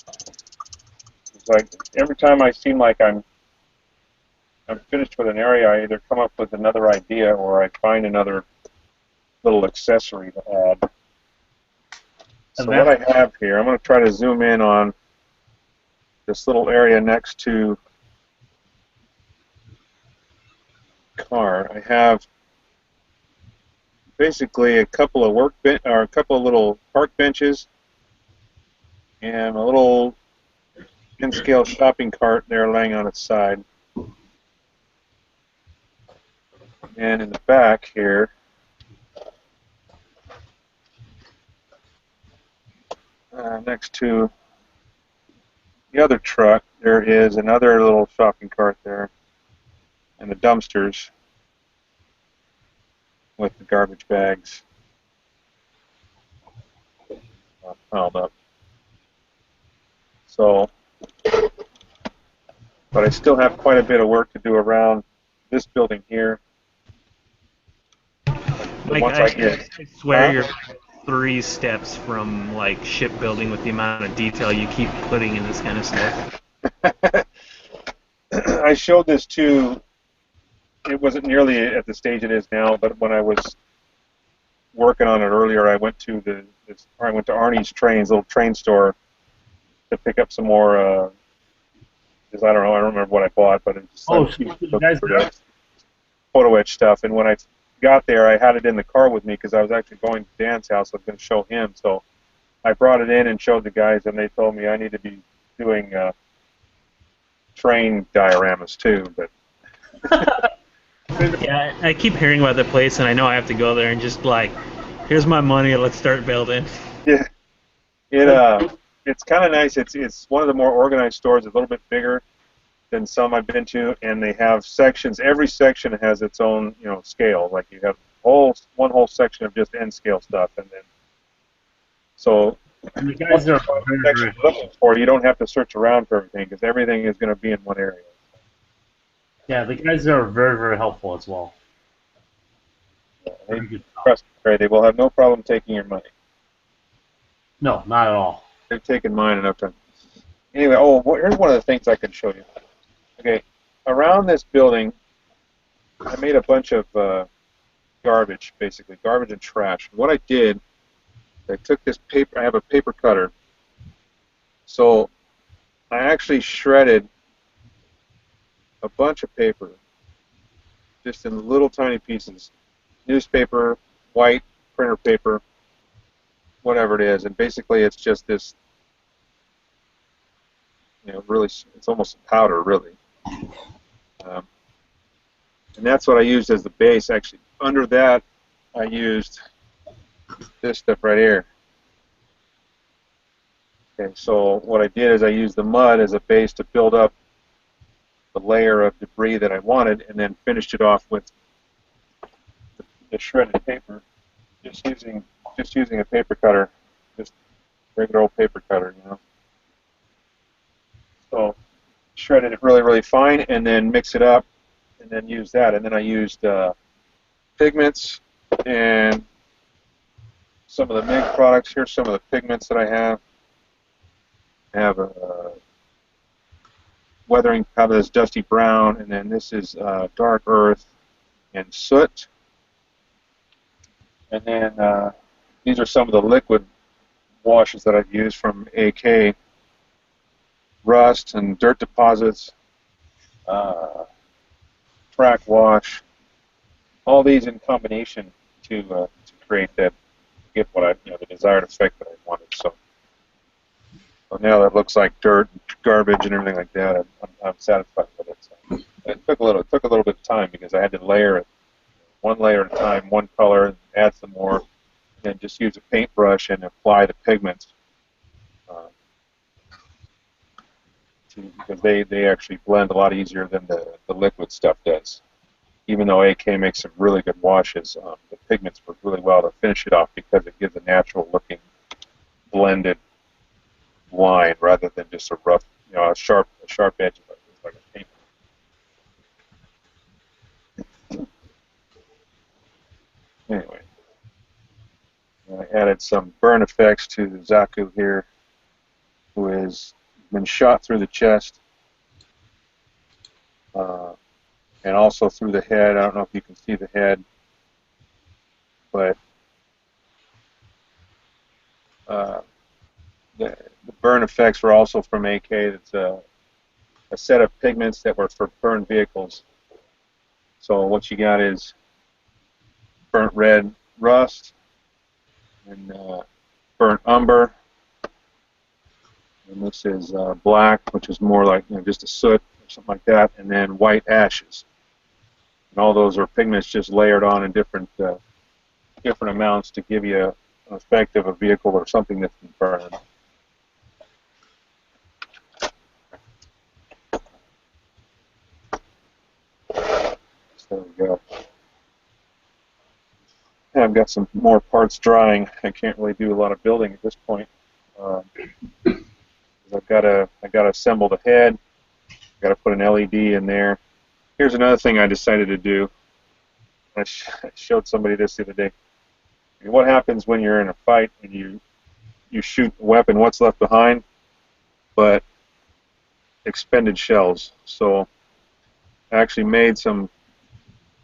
It's like every time I seem like I'm finished with an area, I either come up with another idea or I find another little accessory to add. So what I have here, I'm going to try to zoom in on this little area next to car. I have basically a couple of a couple of little park benches and a little in-scale shopping cart there laying on its side. And in the back here, next to the other truck, there is another little shopping cart there, and the dumpsters with the garbage bags piled up. So, but I still have quite a bit of work to do around this building here. Mike, Once I swear you're 3 steps from like shipbuilding with the amount of detail you keep putting in this kind of stuff. I showed this to, it wasn't nearly at the stage it is now, but when I was working on it earlier, I went to Arnie's Trains, little train store, to pick up some more, because I don't remember what I bought, but it's photo etch stuff. And when I got there, I had it in the car with me because I was actually going to Dan's house. I was going to show him, so I brought it in and showed the guys, and they told me I need to be doing train dioramas too. But yeah, I keep hearing about the place, and I know I have to go there and just like, here's my money, let's start building. Yeah, it's kind of nice. It's one of the more organized stores. It's a little bit bigger than some I've been to, and they have sections. Every section has its own, scale. Like you have one whole section of just N scale stuff, and then so the guys are section looking for, you don't have to search around for everything because everything is going to be in one area. Yeah, the guys are very, very helpful as well. Trust me, they will have no problem taking your money. No, not at all. They've taken mine enough time. Anyway, here's one of the things I can show you. Okay, around this building, I made a bunch of garbage, basically, garbage and trash. And what I did, I took this paper, I have a paper cutter, so I actually shredded a bunch of paper, just in little tiny pieces, newspaper, white, printer paper, whatever it is, and basically it's just this, really, it's almost powder, really. And that's what I used as the base. Actually, under that, I used this stuff right here. Okay, so what I did is I used the mud as a base to build up the layer of debris that I wanted, and then finished it off with the shredded paper, just using a paper cutter, just regular old paper cutter, So shredded it really, really fine, and then mix it up, and then use that. And then I used pigments and some of the MIG products. Here's some of the pigments that I have. I have a weathering powder that's dusty brown, and then this is dark earth and soot. And then these are some of the liquid washes that I've used from AK. Rust and dirt deposits, track wash, all these in combination to create that, get what the desired effect that I wanted. So now that looks like dirt, garbage, and everything like that. I'm satisfied with it. So it took a little bit of time because I had to layer it one layer at a time, one color, add some more, and then just use a paintbrush and apply the pigments. Because they actually blend a lot easier than the liquid stuff does. even though AK makes some really good washes, the pigments work really well to finish it off because it gives a natural looking blended line rather than just a rough, a sharp edge like a paint. Anyway, I added some burn effects to Zaku here, who has been shot through the chest and also through the head. I don't know if you can see the head, but the burn effects were also from AK. It's a set of pigments that were for burned vehicles. So what you got is burnt red rust and burnt umber, and this is black, which is more like just a soot or something like that, and then white ashes. And all those are pigments just layered on in different amounts to give you an effect of a vehicle or something that's been burned. There we go. And I've got some more parts drying. I can't really do a lot of building at this point. I've got to assemble the head. I've got to put an LED in there. Here's another thing I decided to do. I showed somebody this the other day. What happens when you're in a fight and you shoot a weapon? What's left behind? But expended shells. So I actually made some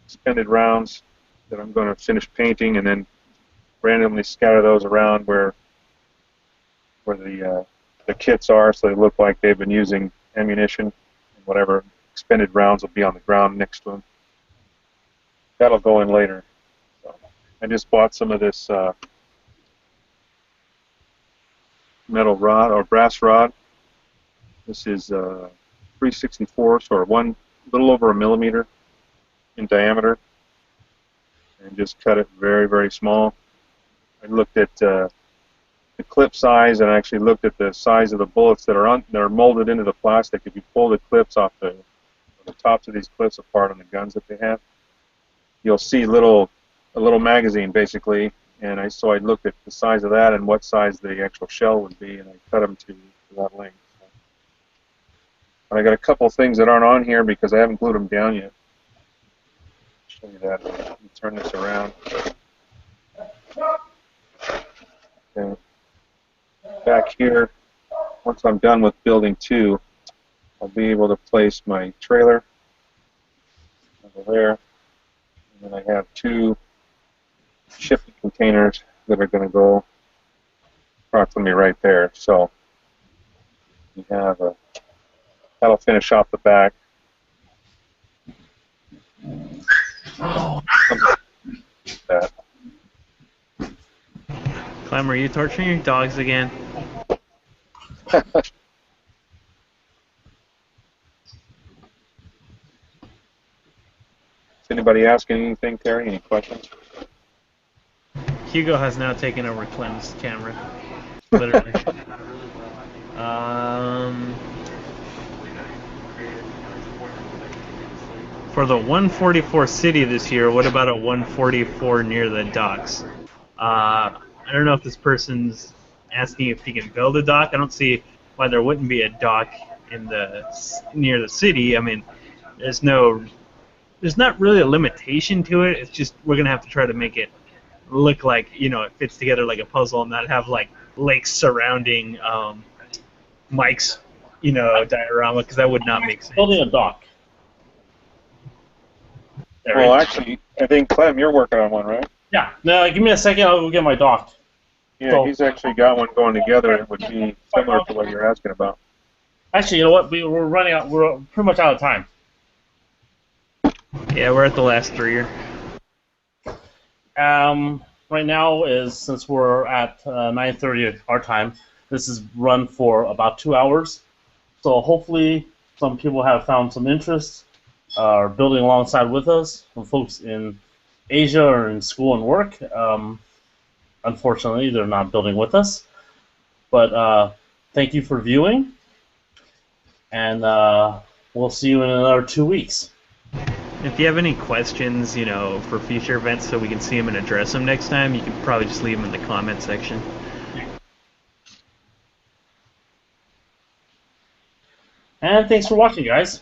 expended rounds that I'm going to finish painting and then randomly scatter those around where the kits are, so they look like they've been using ammunition, and whatever expended rounds will be on the ground next to them. That'll go in later. So I just bought some of this metal rod or brass rod. This is 3/64, or a little over 1 millimeter in diameter, and just cut it very, very small. I looked at the clip size, and I actually looked at the size of the bullets that are molded into the plastic. If you pull the clips off the tops of these clips apart on the guns that they have, you'll see a little magazine basically. And so I looked at the size of that and what size the actual shell would be, and I cut them to that length. And I got a couple things that aren't on here because I haven't glued them down yet. Show you that. Let me turn this around. Okay. Back here, once I'm done with building 2, I'll be able to place my trailer over there. And then I have 2 shipping containers that are going to go approximately right there. So you have that'll finish off the back. That. Clem, are you torturing your dogs again? Is anybody asking anything, Terry? Any questions? Hugo has now taken over Clem's camera. Literally. For the 144 city this year, what about a 144 near the docks? I don't know if this person's asking if he can build a dock. I don't see why there wouldn't be a dock near the city. I mean, there's not really a limitation to it. It's just we're gonna have to try to make it look like it fits together like a puzzle and not have like lakes surrounding Mike's diorama, because that would not make sense. Building a dock. Well, actually, I think Clem, you're working on one, right? Yeah. No, give me a second. I'll go get my dock. Yeah, So, he's actually got one going together. It would be similar to what you're asking about. actually, you know what? We're running out. We're pretty much out of time. Yeah, we're at the last 3 here. Right now since we're at 9:30 our time. This is run for about 2 hours. So hopefully some people have found some interest, are building alongside with us. Some folks in Asia or in school and work. Unfortunately, they're not building with us. But thank you for viewing, and we'll see you in another 2 weeks. If you have any questions, for future events so we can see them and address them next time, you can probably just leave them in the comment section. And thanks for watching, guys.